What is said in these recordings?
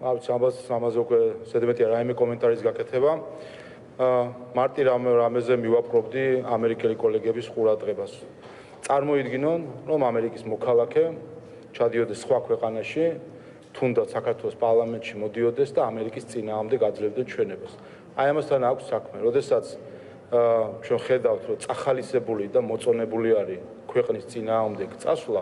ამაზე უკვე ზედმეტია რაიმე კომენტარის გაკეთება. მარტი რამეზე მივაპყრობდი ამერიკელი კოლეგების ყურადღებას. წარმოიდგინონ, რომ ამერიკის მოქალაქე ჩადიოდეს სხვა ქვეყანაში, თუნდაც საქართველოს პარლამენტში მოდიოდეს და ამერიკის წინააღმდეგ აძლევდნენ ჩვენებას. აი ამასთან აქვს საქმე. როდესაც ჩვენ ხედავთ, რომ წახალისებული და მოწონებული არის ქვეყნის წინააღმდეგ წასვლა,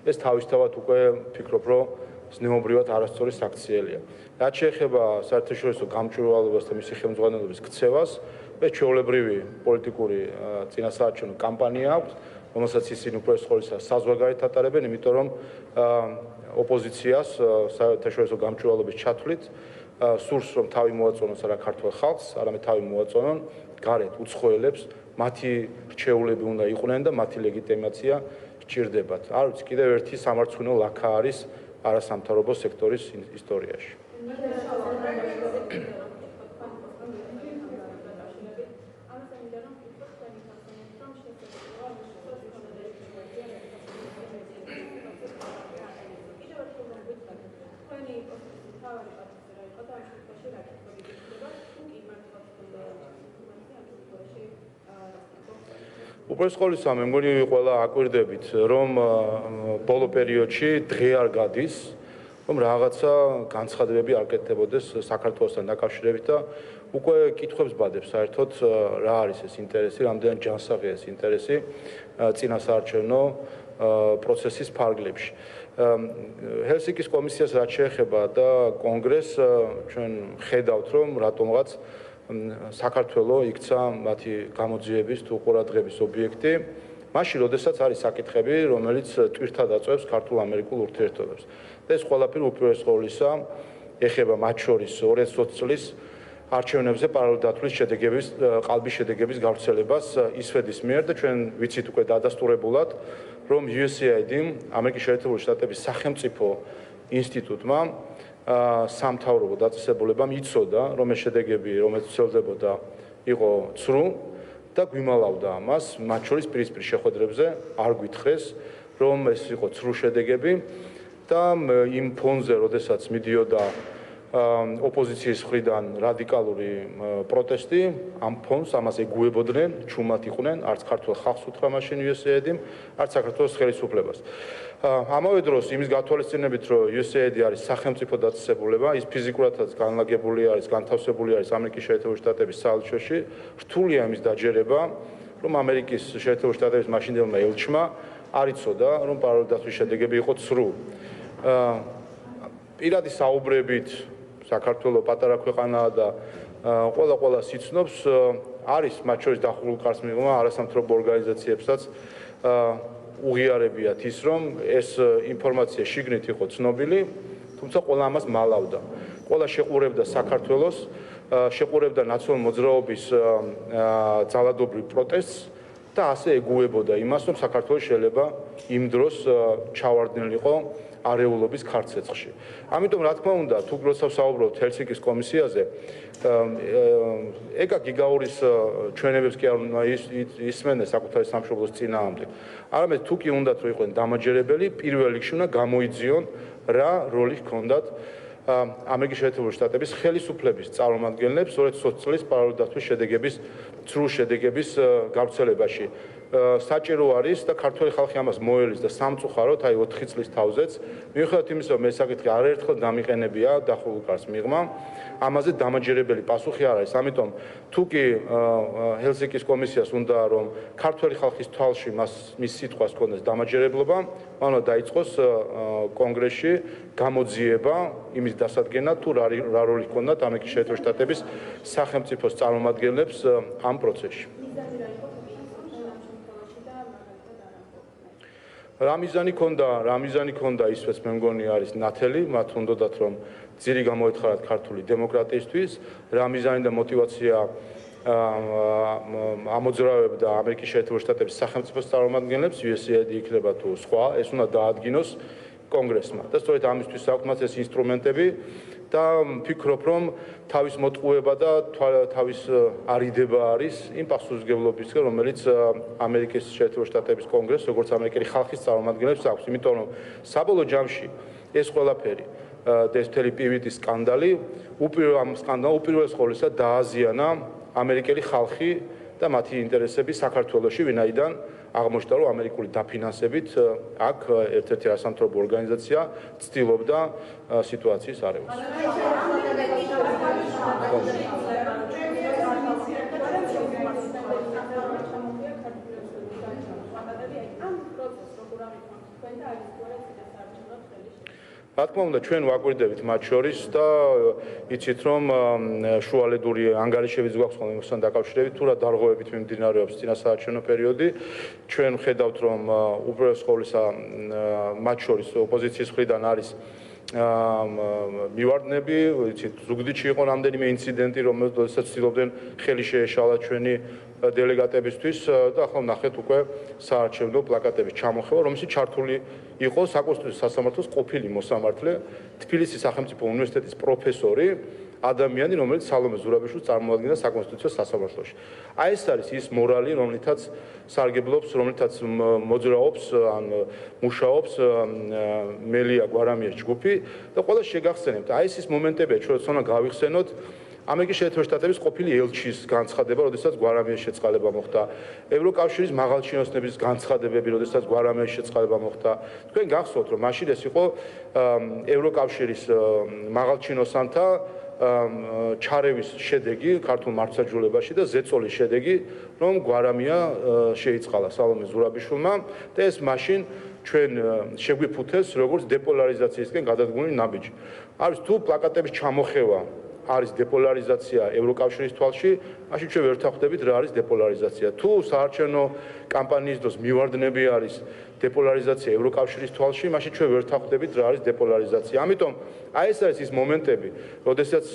ეს თავისთავად უკვე ფიქრობ, რომ ზნეობრივად არასწორი საქციელია. რაც შეეხება საერთაშორისო გამჭვირვალობას და მისი ხელმძღვანელობის ქცევას, ეს ჩვეულებრივი პოლიტიკური წინასაარჩევნო კამპანია აქვს, რომელსაც ისინი უპირველეს ყოვლისა საზღვარგარეთ ატარებენ, იმიტომ რომ ოპოზიციას საერთაშორისო გამჭვირვალობის ჩათვლით სურს რომ თავი მოაწონოს არა ქართულ ხალხს, არამედ თავი მოაწონონ გარეთ უცხოელებს, მათი რჩეულები უნდა იყვნენ და მათი ლეგიტიმაცია სჭირდებათ. არ ვიცი, კიდევ ერთი სამარცხვინო ლაქა არის არასამთავრობო სექტორის ისტორიაში. უპირველეს ყოვლისა, მე მგონი ყველა აკვირდებით, რომ ბოლო პერიოდში დღე არ გადის, რომ რაღაცა განცხადებები არ კეთდებოდეს საქართველოსთან დაკავშირებით და უკვე კითხვებს ბადებს საერთოდ რა არის ეს ინტერესი, რამდენად ჯანსაღია ეს ინტერესი წინასაარჩევნო პროცესის ფარგლებში. ჰელსინკის კომისიას რაც შეეხება და კონგრესს ჩვენ ხედავთ, რომ რატომღაც საქართველოს იქცა მათი გამოძიების თუ ყურადღების ობიექტი, მაშინ, როდესაც არის საკითხები, რომელიც ტვირთად აწვევს ქართულ-ამერიკულ ურთიერთობებს. და ეს ყველაფერი უპირველეს ყოვლისა ეხება მათ შორის 2020 წლის არჩევნებზე პარალელდათვლის შედეგების, ყალბის შედეგების გავრცელებას ისვედის მიერ და ჩვენ ვიცით უკვე დადასტურებულად, რომ USAID-ი, ამერიკის შეერთებული შტატების სახელმწიფო ინსტიტუტმა სამთავრობო დაწესებულებამ იცოდა, რომ ეს შედეგები, რომელიც ვრცელდებოდა, იყო ცრუ და გვიმალავდა ამას, მათ შორის პირისპირ შეხვედრებზე არ გვითხრეს, რომ ეს იყო ცრუ შედეგები და იმ ფონზე, როდესაც მიდიოდა ოპოზიციის მხრიდან რადიკალური პროტესტი, ამ ფონს ამას ეგუებოდნენ, ჩუმად იყვნენ, არც ქართულ ხალხს უთხრა მაშინ USAID-ი, არც საქართველოს ხელისუფლებას. ამავე დროს იმის გათვალისწინებით, რომ USAID არის სახელმწიფო დაწესებულება, ის ფიზიკურადაც განლაგებული არის, განთავსებული არის ამერიკის შეერთებული შტატების საელჩოში, რთულია იმის დაჯერება, რომ ამერიკის შეერთებული შტატების მაშინდელმა ელჩმა არ იცოდა, რომ პარალელდათვლის შედეგები იყო ცრუ. პირადი საუბრებით საქართველოს პატარა ქვეყანაა და ყველა სიცნობს არის მათ შორის დახურულ კარს მიღმა არასამთავრობო ორგანიზაციებსაც უღიარებიათ ის, რომ ეს ინფორმაცია შიგნით იყო ცნობილი, თუმცა ყველა ამას მალავდა. ყველა შეყურებდა საქართველოს, შეყურებდა ნაციონალური მოძრაობის ძალადობრივ პროტესტს და ასე ეგუებოდა იმას, რომ საქართველოს შეიძლება იმ დროს ჩავარდნილიყო არეულობის ქარცეცხლში. ამიტომ რა თქმა უნდა, თუ როცა ვსაუბრობთ ჰელსინკის კომისიაზე, ეკა გიგაურის ჩვენებებს კი არ უნდა ისმენდეს საკუთარი სამშობლოს წინააღმდეგ. არამედ თუ კი უნდათ რომ იყვნენ დამაჯერებელი, პირველ რიგში უნდა გამოიძიონ რა როლი ჰქონდათ ამერიკის შეერთებული შტატების ხელისუფლების წარმომადგენლებს 2020 წლის პარალელდათვლის შედეგების, ცრუ შედეგების გავრცელებაში. საჭირო არის და ქართველი ხალხი ამას მოელის და სამწუხაროდ, აი 4 წლის თავზეც, მიუხედავად იმისა, რომ ეს საკითხი არაერთხელ დამიყენებია დახურულ კარს მიღმა, ამაზე დამაჯერებელი პასუხი არ არის. ამიტომ თუ კი ჰელსინკის კომისიას უნდა რომ ქართველი ხალხის თვალში მის სიტყვას ჰქონდეს დამაჯერებლობა, მან უნდა დაიწყოს კონგრესში გამოძიება იმის დასადგენად, თუ რა როლი ჰქონდათ ამერიკის შეერთებული შტატების სახელმწიფოს წარმომადგენლებს ამ პროცესში. რა მიზანი ქონდა ისვეც მე მგონი არის ნათელი, მათ უნდათ რომ ძირი გამოეთხარათ ქართული დემოკრატიისთვის, რა მიზანი და мотиваცია ამოძრავებდა ამერიკის შეერთებული შტატების სახელმწიფოს წარმომადგენლებს, USAID იქნება თუ სხვა, ეს უნდა დაადგინოს კონგრესმა. და სწორედ ამისთვის აქვს მათ ეს ინსტრუმენტები და ვფიქრობ, რომ თავის მოტყუება და თავის არიდება არის იმ პასუხისმგებლობისგან, რომელიც ამერიკის შეერთებული შტატების კონგრესს, როგორც ამერიკელი ხალხის წარმომადგენლებს აქვს, იმიტომ რომ საბოლოო ჯამში ეს ყველაფერი ეს მთელი პივიტის სკანდალი უპირველეს ყოვლისა დააზიანა ამერიკელი ხალხი და მათი ინტერესები საქართველოში, ვინაიდან აღმოჩნდა, რომ ამერიკული დაფინანსებით აქ ერთ-ერთი არასამთავრობო ორგანიზაცია ცდილობდა სიტუაციის არეულს. რა თქმა უნდა, ჩვენ ვაკვირდებით მათ შორის და იცით, რომ შუალედური ანგარიშებიც გვაქვს ხოლმე მოსთან დაკავშირებით, თუ რა დარღვევებით მიმდინარეობს წინასაარჩევნო პერიოდი. ჩვენ ხედავთ, რომ უპირველეს ყოვლისა მათ შორის ოპოზიციის მხრიდან არის მივარდნები, იცით, ზუგდიდში იყო რამდენიმე ინციდენტი, რომელსაც ცდილობდნენ ხელი შეეშალათ ჩვენი დელეგატებისთვის და ახლა ნახეთ უკვე საარჩევნო პლაკატების ჩამოხევა, რომელშიც ჩართული იყო საკონსტიტუციო სასამართლოს ყოფილი მოსამართლე, თბილისის სახელმწიფო უნივერსიტეტის პროფესორი, ადამიანი, რომელიც სალომე ზურაბიშვილს წარმოადგენდა საკონსტიტუციო სასამართლოში. აი ეს არის ის მორალი, რომლითაც სარგებლობს, რომლითაც მოძრაობს, ან მუშაობს მელია გვარამიას ჯგუფი და ყველა შეგახსენებთ. აი ეს მომენტებია, ჩვენც უნდა გავიხსენოთ ამერიკის შეერთებული შტატების ყოფილი ელჩის განცხადება, როდესაც გვარამიას შეწყალება მოხდა. ევროკავშირის მაღალჩინოსნების განცხადებები, როდესაც გვარამიას შეწყალება მოხდა. თქვენ გახსოვთ, რომ მაშინ ეს იყო ევროკავშირის მაღალჩინოსანთა ჩარევის შედეგი ქართულ მართლმსაჯულებაში და ზეწოლის შედეგი, რომ გვარამია შეიწყალა სალომე ზურაბიშვილმა და ეს მაშინ ჩვენ შეგვიფუთეს როგორც დეპოლარიზაციისკენ გადადგმული ნაბიჯი. არის თუ პლაკატების ჩამოხევა არის დეპოლარიზაცია ევროკავშირის თვალში, მაშინ ჩვენ ვერ ვთანხმდებით რა არის დეპოლარიზაცია. თუ საარჩევნო კამპანიის დროს მივარდნები არის დეპოლარიზაცია ევროკავშირის თვალში, მაშინ ჩვენ ვერ ვთანხმდებით რა არის დეპოლარიზაცია. ამიტომ აი ეს არის ის მომენტები, როდესაც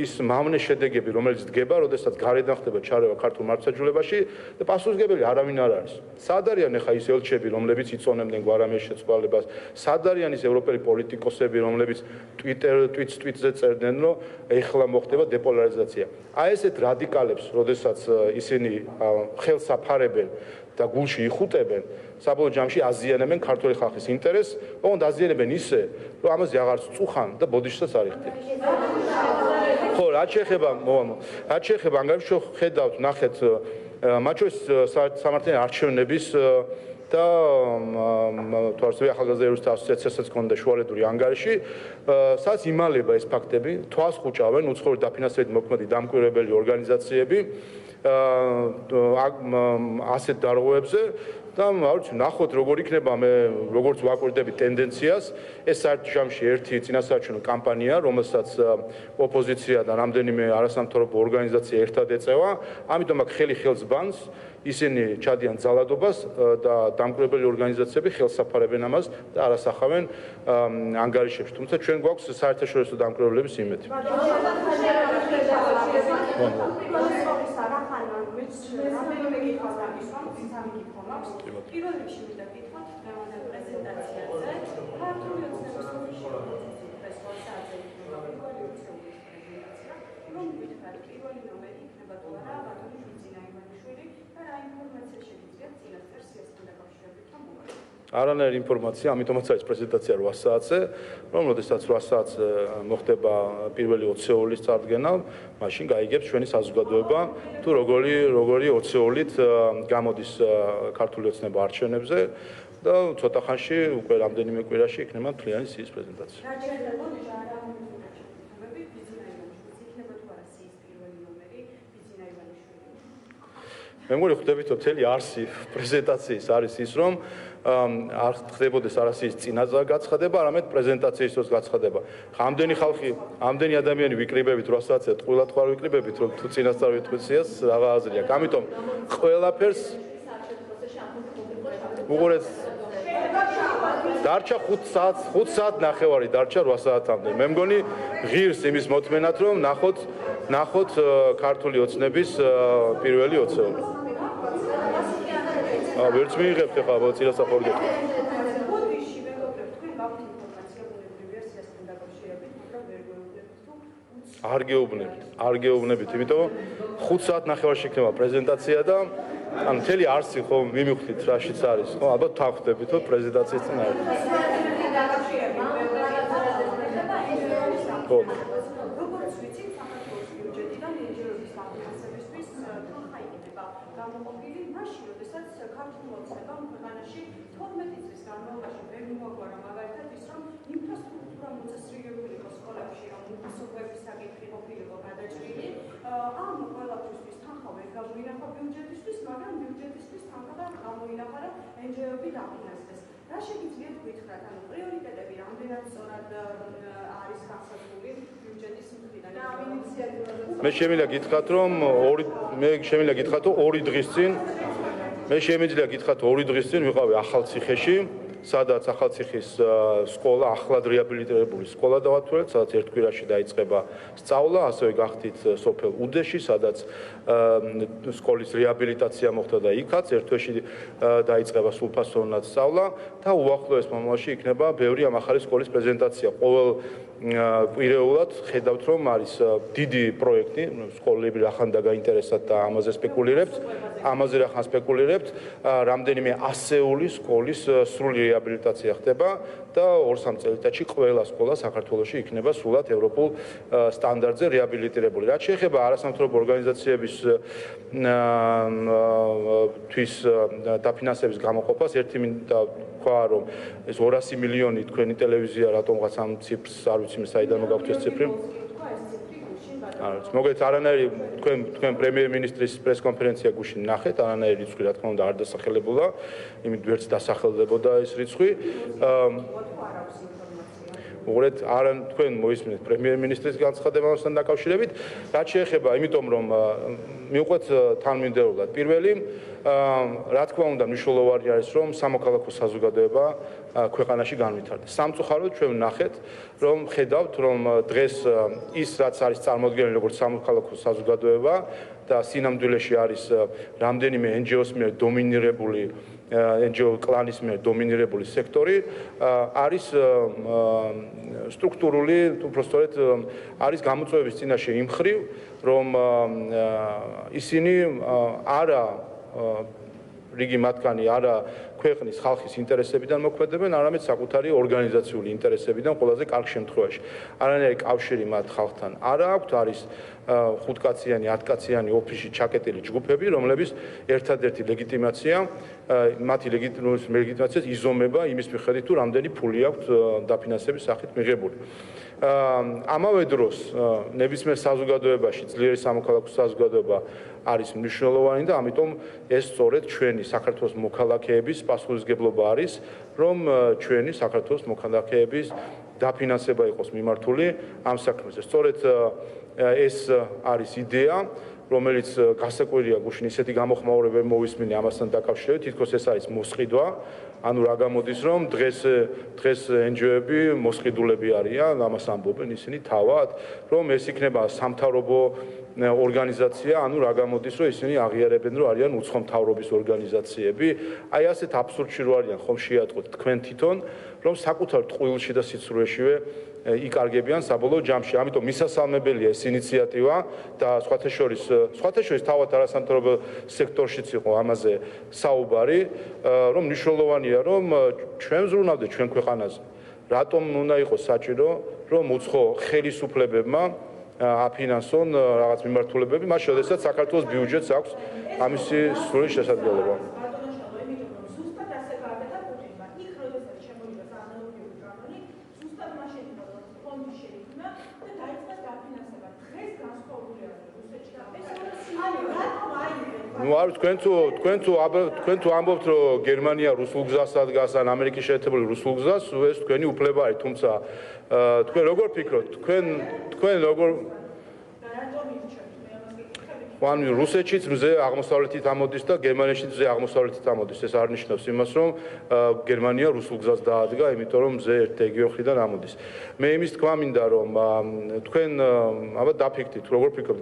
ის მავნე შედეგები, რომელიც დგება, როდესაც გარედან ხდება ჩარევა ქართულ მართლმსაჯულებაში და პასუხისმგებელი არავინ არ არის. სად არიან ახლა ის ელჩები, რომლებიც იწონებდნენ გვარამიას შეწყვალებას? სად არიან ის ევროპელი პოლიტიკოსები, რომლებიც ტვიტზე წერდნენ, რომ ეხლა მოხდება დეპოლარიზაცია? აი ესეთ რადიკალებს, როდესაც ისინი ხელს აფარებენ და გულში იხუტებენ, საბოლოო ჯამში აზიანებენ ქართული ხალხის ინტერესს, ოღონდ აზიანებენ ისე, რომ ამაზე აღარც წუხან და ბოდიშსაც არ იხდიან. ხო, რაც შეეხება ანგარიშს ხედავთ, ნახეთ, მათ შორის სამართლიანი არჩევნების და თვარსები ახალგაზრდების ასოციაციასაც ჰქონდა შუალედური ანგარიში, სადაც იმალება ეს ფაქტები, თვალს ხუჭავენ უცხოური დაფინანსებით მოქმედი დამკვირვებელი ორგანიზაციები ასეთ დარღვევებზე და ნახოთ როგორ იქნება, მე როგორც ვაკვირდები ტენდენციას, ეს საერთო ჯამში ერთი წინასაარჩევნო კამპანია, რომელსაც ოპოზიცია და რამდენიმე არასამთავრობო ორგანიზაცია ერთად ეწევა, ამიტომ აქ ხელი ხელს ბანს, ისინი ჩადიან ძალადობას და დამკვირვებელი ორგანიზაციები ხელს აფარებენ ამას და არასახავენ ანგარიშებში. თუმცა ჩვენ გვაქვს საერთაშორისო დამკვირვებლების იმედი. პირველ რიგში მინდა გითხრათ დღევანდელ პრეზენტაციაზე ქართული ოცნების პრესვასაზე რომ გითხრათ პირველი ნომერი იქნება თუ არა ბატონი ჟუძინა ივანიშვილი და რა ინფორმაცია შეგიძლიათ წინას ვერსიასთან დაკავშირებით რომ მოვაყენოთ. არანაირი ინფორმაცია, ამიტომაც არის პრეზენტაცია 8 საათზე, რომ როდესაც 8 საათზე მოხდება პირველი 20-ეულის წარდგენა, მაშინ გაიგებს ჩვენი საზოგადოება თუ როგორი 20-ეულით გამოდის ქართული ოცნება არჩევნებზე და ცოტა ხანში უკვე რამდენიმე კვირაში იქნება მთლიანი სიის პრეზენტაცია. მე მგონი ხვდებით, რომ მთელი არსი პრეზენტაციის არის ის, რომ არ ხდებოდეს არასის წინაზე გაცხადება, არამედ პრეზენტაციის დროს გაცხადება. ამდენი ადამიანი ვიკრიბებით 8 საათზე, ტყუილად ხარ ვიკრიბებით, რომ თუ წინასწარ ვიტყვიციას რაღა აზრი აქვს. ამიტომ ყველაფერს უყურეთ დარჩა 5 საათ ნახევარი დარჩა 8 საათამდე. მე მგონი ღირს იმის მოთმენად, რომ ნახოთ ქართული ოცნების პირველი 20-ეული. ვერც მიიღებთ ახლა წინასწარ გეტყვით. არ გეუბნებით, იმიტომ რომ 5 საათ ნახევარში იქნება პრეზენტაცია და ან მთელი არსი ხო მიმივხვდით რაშიც არის, ხო ალბათ თავხდებით, რომ პრეზენტაციის წინ არის. გამოყოფილი მაშინ, როდესაც ქართულ ოცნებამ ქვეყანაში 12 წლის განმავლობაში ვერ მოაგვარა მაგალითად ის, რომ ინფრასტრუქტურა მოწესრიგებული იყო სკოლებში, რომ უპასუხოების საკითხი ყოფილიყო გადაჭრილი. ამ ყველაფრისთვის თანხა ვერ გამოინახა ბიუჯეტისთვის, მაგრამ ბიუჯეტისთვის თანხა გამოინახა, რომ NGO-ები დაფინანსდეს. რა შეგიძლიათ გითხრათ, ანუ პრიორიტეტები რამდენად სწორად არის განსაზღვრული ბიუჯეტის მხრიდან? მე შემიძლია გითხრათ, რომ ორი დღის წინ ვიყავი ახალციხეში, სადაც ახალციხის სკოლა, ახლად რეაბილიტირებული სკოლა დავათვალეთ, სადაც ერთ კვირაში დაიწყება სწავლა, ასევე გახდით სოფელ უდეში, სადაც სკოლის რეაბილიტაცია მოხდა და იქაც ერთ თვეში დაიწყება სრულფასოვნად სწავლა და უახლოეს მომავალში იქნება ბევრი ამ ახალი სკოლის პრეზენტაცია. ყოველ კვირეულად ხედავთ, რომ არის დიდი პროექტი, სკოლები რახან და გაინტერესათ და ამაზე სპეკულირებთ, რამდენიმე ასეული სკოლის სრული რეაბილიტაცია ხდება და 2-3 წელიწადში ყველა სკოლა საქართველოში იქნება სრულად ევროპულ სტანდარტზე რეაბილიტირებული. რაც შეეხება არასამთავრობო ორგანიზაციების თვის დაფინანსების გამოყოფას, ერთი მინდა თქვა, რომ ეს 200 მილიონი თქვენი ტელევიზია რატომღაც ამ ციფრს არ ვიცი მე საიდან მოგაქვთ ეს ციფრი. მოგეთ არანაირი თქვენ პრემიერ-მინისტრის პრეს-კონფერენცია გუშინ ნახეთ, არანაირი რიცხვი რა თქმა უნდა არ დასახელებულა, იმით ვერც დასახელდებოდა ეს რიცხვი. უღრეთ თქვენ მოისმინეთ პრემიერ-მინისტრის განცხადებასთან დაკავშირებით, რაც შეეხება, იმიტომ რომ მივყვეთ თანმიმდევრულად. პირველი, რა თქმა უნდა, მნიშვნელოვანი არის, რომ სამოქალაქო საზოგადოება ქვეყანაში განვითარდეს. სამწუხაროდ ჩვენ ვნახეთ, რომ ხედავთ, რომ დღეს ის რაც არის წარმოდგენილი როგორც სამოქალაქო საზოგადოება და სინამდვილეში არის რამდენიმე NGO-ს მიერ დომინირებული NGO კლანის მიერ დომინირებული სექტორი არის სტრუქტურული, უბრალოდ არის გამოწვევების წინაშე იმ ხრივ, რომ ისინი არა რიგი მათგანი არა ქვეყნის ხალხის ინტერესებიდან მოქმედებენ, არამედ საკუთარი ორგანიზაციული ინტერესებიდან ყველაზე კარგ შემთხვევაში. არანაირი კავშირი მათ ხალხთან არ აქვთ, არის 5-კაციანი, 10-კაციანი ოფისში ჩაკეტილი ჯგუფები, რომლების ერთადერთი ლეგიტიმაცია, მათი ლეგიტიმაციას იზომება იმის მიხედვით, თუ რამდენი ფული აქვთ დაფინანსების სახით მიღებული. ამავე დროს ნებისმიერ საზოგადოებაში ძლიერი სამოქალაქო საზოგადოება არის მნიშვნელოვანი და ამიტომ ეს სწორედ ჩვენი საქართველოს მოქალაქეების პასუხისმგებლობა არის, რომ ჩვენი საქართველოს მოქალაქეების დაფინანსება იყოს მიმართული ამ საქმეზე. სწორედ ეს არის იდეა, რომელიც გასაკვირია გუშინ ისეთი გამოხმაურებები მოვისმინე ამასთან დაკავშირებით, თითქოს ეს არის მოსყიდვა, ანუ რა გამოდის, რომ დღეს NGO-ები მოსყიდულები არიან, ამას ამბობენ ისინი თავად, რომ ეს იქნება სამთავრობო ორგანიზაცია, ანუ რა გამოდის, რომ ისინი აღიარებენ, რომ არიან უცხო მთავრობის ორგანიზაციები. აი ასეთ აბსურდში რო არიან, ხომ შეატყოთ თქვენ თვითონ, რომ საკუთარ ტყუილში და სიცრუეშივე იკარგებიან საბოლოო ჯამში. ამიტომ მისასალმებელია ეს ინიციატივა და სხვათა შორის თავად არასამთავრობო სექტორშიც იყო ამაზე საუბარი, რომ მნიშვნელოვანია, რომ ჩვენ ზრუნავდეთ ჩვენ ქვეყანაზე. რატომ უნდა იყოს საჭირო, რომ უცხო ხელისუფლებებმა აფინანსონ რაღაც მიმართულებები, მაშინ როდესაც საქართველოს ბიუჯეტს აქვს ამისი სრული შესაძლებლობა. ну არ თქვენ თუ ამბობთ რომ გერმანია რუსულ გზას ადგას ან ამერიკის შეერთებული რუსულ გზას ეს თქვენი უფლება არის თუმცა თქვენ როგორ ფიქრობთ თქვენ როგორ ვან რუსეთშიც მზე აღმოსავლეთით ამოდის და გერმანიაში მზე აღმოსავლეთით ამოდის ეს არ ნიშნავს იმას რომ გერმანია რუსულ გზას დაადგა იმიტომ რომ მზე ერთ რეგიონ მხრიდან ამოდის მე იმის თქვა მინდა რომ თქვენ აბა დაფიქრდით როგორ ფიქრობთ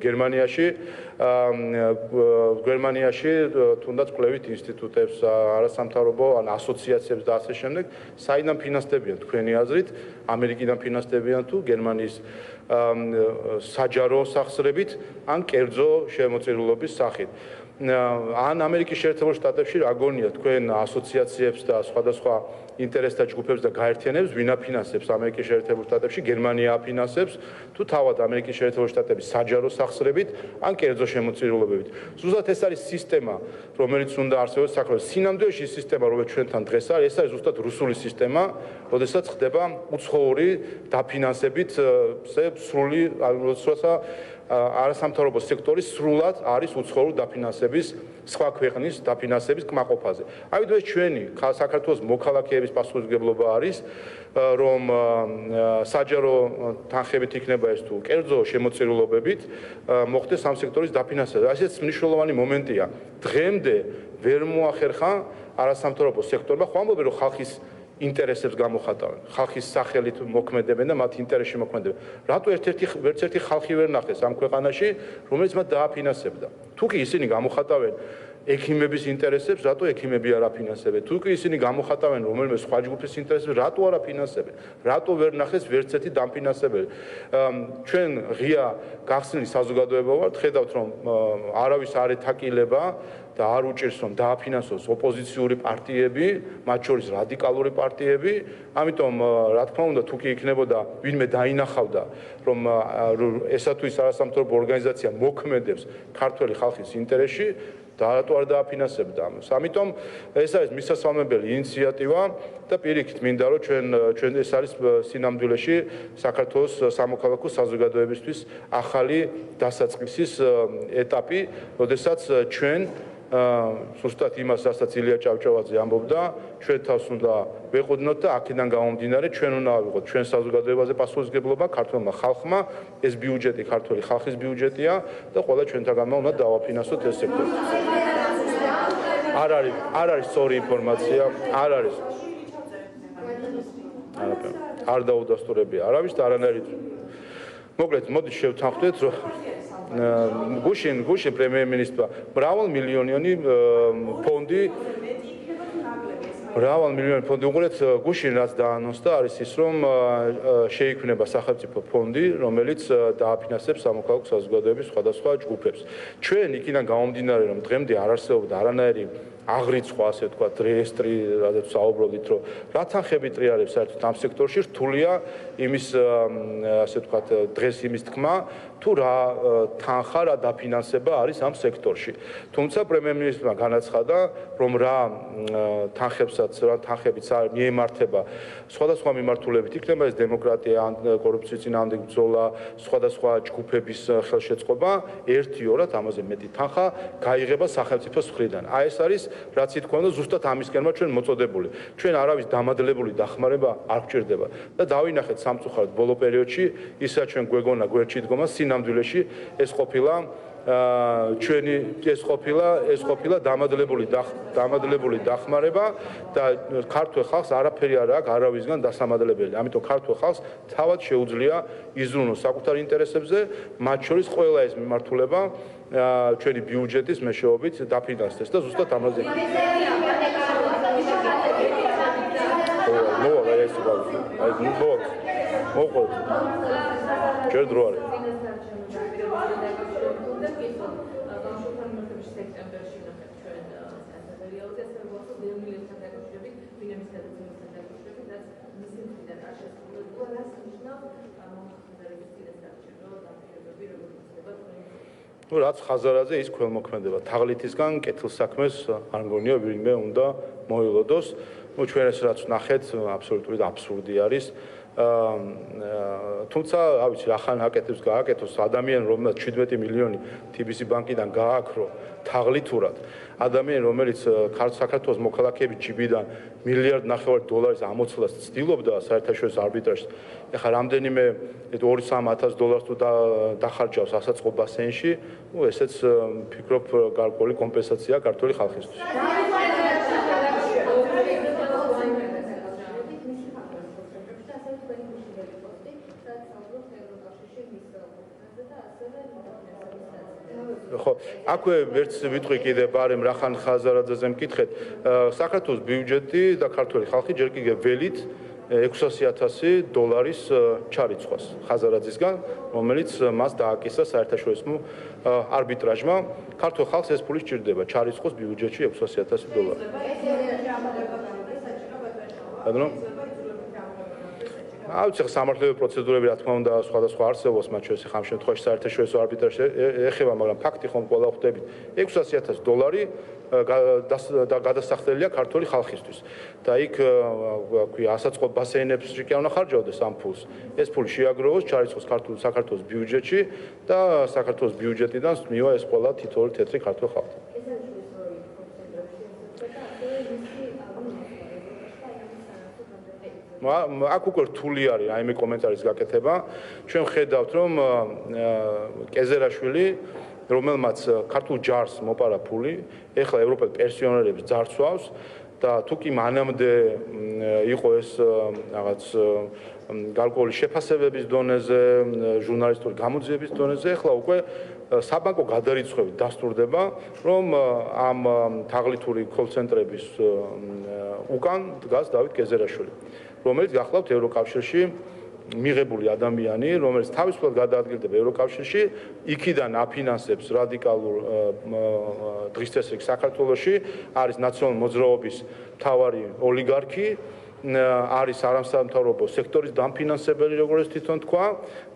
გერმანიაში თუნდაც კვლევით ინსტიტუტებს არასამთავრობო ან ასოციაციებს და ასე შემდეგ საიდან ფინანსდებიან თქვენი აზრით ამერიკიდან ფინანსდებიან თუ გერმანიის საჯარო სახსრებით ან კერძო შემოწირულობის სახით. ან ამერიკის შეერთებულ შტატებში რა გონია თქვენ ასოციაციებს და სხვადასხვა ინტერესთა ჯგუფებს და გაერთიანებს ვინ აფინანსებს ამერიკის შეერთებულ შტატებში გერმანია აფინანსებს თუ თავად ამერიკის შეერთებულ შტატების საჯარო სახსრებით ან კერძო შემოწირულობებით ზუსტად ეს არის სისტემა რომელიც უნდა არსებობს საქართველოს სინამდვილეში ის სისტემა რომელიც ჩვენთან დღეს არის ეს არის ზუსტად რუსული სისტემა როდესაც ხდება უცხოური დაფინანსებით სრული როცა არასამთავრობო სექტორი სრულად არის უცხოური დაფინანსების სხვა ქვეყნის დაფინანსების კმაყოფაზე. ამიტომ ჩვენი საქართველოს მოქალაქეების პასუხისმგებლობა არის რომ საჯარო თანხებით იქნება ეს თუ კერძო შემოწირულობებით მოხდეს ამ სექტორის დაფინანსება. ასეც მნიშვნელოვანი მომენტია. დღემდე ვერ მოახერხა არასამთავრობო სექტორმა ხო ამბობენ რომ ხალხის ინტერესებს გამოხატავენ. ხალხის სახელით მოქმედებენ და მათ ინტერესში მოქმედებენ. რატო ერთ-ერთი ხალხი ვერ ნახეს ამ ქვეყანაში, რომელიც მათ დააფინანსებდა? თუ კი ისინი გამოხატავენ ექიმების ინტერესებს, რატო ექიმები არ აფინანსებენ? თუ კი ისინი გამოხატავენ რომელიმე სხვა ჯგუფის ინტერესებს, რატო არ აფინანსებენ? რატო ვერ ნახეს ვერც ერთი დამფინანსებელი? ჩვენ ღია გახსნილი საზოგადოება ვართ, ხედავთ რომ არავის არ ეთაკილება და არ უჭირს რომ დააფინანსოს ოპოზიციური პარტიები, მათ შორის რადიკალური პარტიები, ამიტომ რა თქმა უნდა თუ კი იქნებოდა ვინმე დაინახავდა რომ ესა თუ ის არასამთავრობო ორგანიზაცია მოქმედებს ქართველი ხალხის ინტერესში და რატო არ დააფინანსებდა ამას. ამიტომ ეს არის მისასალმებელი ინიციატივა და პირიქით მინდა რომ ჩვენ ეს არის სინამდვილეში საქართველოს სამოქალაქო საზოგადოებისთვის ახალი დასაწყისის ეტაპი, როდესაც ჩვენ ზუსტად იმას, რასაც ილია ჭავჭავაძე ამბობდა, ჩვენ თავს უნდა ვეყუდნოთ და აქედან გამომდინარე ჩვენ უნდა ავიღოთ ჩვენ საზოგადოებაზე პასუხისმგებლობა ქართულმა ხალხმა, ეს ბიუჯეტი ქართული ხალხის ბიუჯეტია და ყველა ჩვენთაგანმა უნდა დავაფინანსოთ ეს სექტორი. არ არის სწორი ინფორმაცია, არ არის. არ დაუდასტურებია არავის და არანაირად. მოკლედ, მოდით შევთანხმდეთ, რომ გუშინ პრემიერ-მინისტრმა მრავალმილიონიანი ფონდი უყურეთ გუშინ რაც დაანონსდა არის ის რომ შეიქმნება სახელმწიფო ფონდი რომელიც დააფინანსებს სამოქალაქო საზოგადოების სხვადასხვა ჯგუფებს. ჩვენ იქიდან გამომდინარე რომ დღემდე არ არსებობდა არანაირი აღრიცხვა ასე თქვა რეესტრი რადგან საუბრობდით რომ რა თანხები ტრიალებს საერთოდ ამ სექტორში რთულია იმის ასე თქვა დღეს იმის თქმა თუ რა თანხა რა დაფინანსება არის ამ სექტორში. თუმცა პრემიერ-მინისტრმა განაცხადა რომ რა თანხებიც მიემართება სხვადასხვა მიმართულებით იქნება ეს დემოკრატია, კორუფციის წინააღმდეგ ბრძოლა, სხვადასხვა ჯგუფების ხელშეწყობა, ერთიორად ამაზე მეტი თანხა გაიღება სახელმწიფოს მხრიდან. აი ეს არის რაც ითქვა და ზუსტად ამისკენმა ჩვენ მოწოდებული. ჩვენ არავის დამადლებული დახმარება არ გვჭირდება და დავინახეთ სამწუხაროდ ბოლო პერიოდში ისა ჩვენ გვეგონა გვერდში დგომა სინამდვილეში ეს ყოფილა დამადლებული დახმარება და ქართულ ხალხს არაფერი არ აქვს არავისგან დასამადლებელი. ამიტომ ქართულ ხალხს თავად შეუძლია იზრუნოს საკუთარ ინტერესებზე, მათ შორის ყველა ეს მიმართულება ჩვენი ბიუჯეტის მეშვეობით დაფინანსდეს და ზუსტად ამაზე ჯერ დრო არის. რაც ხაზარაზე ის ქველმოქმედება თაღლითისგან კეთილსაქმეს არ მგონია ვინმე უნდა მოილოდოს. ჩვენ ეს რაც ნახეთ აბსოლუტურად აბსურდი არის. თუმცა, რა ვიცი, ახან აკეთებს გააკეთოს ადამიანი, რომელსაც 17 მილიონი TBC ბანკიდან გააქრო თაღლითურად, ადამიანი, რომელიც საქართველოს მოქალაქეების ჯიბიდან $1.5 მილიარდ ამოცვლას ცდილობდა საერთაშორისო არბიტრაჟში. ეხლა რამდენიმე $2-3 თუ დახარჯავს ასაწყო ბასენში, ესეც ფიქრობ გარკვეული კომპენსაცია ქართული ხალხისთვის. ხო, აქვე ვერც ვიტყვი კიდე ბარემ რახან ხაზარაძეზე მკითხეთ, საქართველოს ბიუჯეტი და ქართული ხალხი ჯერ კიდევ ველით $600,000 ჩარიცხვას ხაზარაძისგან, რომელიც მას დააკისრა საერთაშორისო არბიტრაჟმა. ქართულ ხალხს ეს ფული სჭირდება ჩარიცხოს ბიუჯეტში $600,000. ავიცი სამართლებრივი პროცედურები რა თქმა უნდა სხვადასხვა არსებობს, მათ შორის ამ შემთხვევაში საერთაშორისო არბიტრაჟი ეხება, მაგრამ ფაქტი ხომ ყველა ხვდებით $600,000 გადასახდელია ქართული ხალხისთვის და იქ ქვია ასაწყო ბასეინებში კი არ უნდა ხარჯავდეს ამ ფულს. ეს ფული შეაგროვოს, ჩარიცხოს საქართველოს ბიუჯეტში და საქართველოს ბიუჯეტიდან მივა ეს ყველა თითოეული თეთრი ქართული ხალხი. აქ უკვე რთული არის რაიმე კომენტარის გაკეთება. ჩვენ ხედავთ, რომ კეზერაშვილი, რომელმაც ქართულ ჯარს მოპარა ფული, ეხლა ევროპელ პენსიონერებს ძარცვავს და თუ კი მანამდე იყო ეს რაღაც გარკვეული შეფასებების დონეზე, ჟურნალისტური გამოძიების დონეზე, ეხლა უკვე საბანკო გადარიცხვებით დასტურდება, რომ ამ თაღლითური კოლცენტრების უკან დგას დავით კეზერაშვილი, რომელიც გახლავთ ევროკავშირში მიღებული ადამიანი, რომელიც თავისუფლად გადაადგილდება ევროკავშირში, იქიდან აფინანსებს რადიკალურ დღის წესრიგს საქართველოში, არის ნაციონალური მოძრაობის მთავარი ოლიგარქი, არის არასამთავრობო სექტორის დამფინანსებელი, როგორც თვითონ თქვა,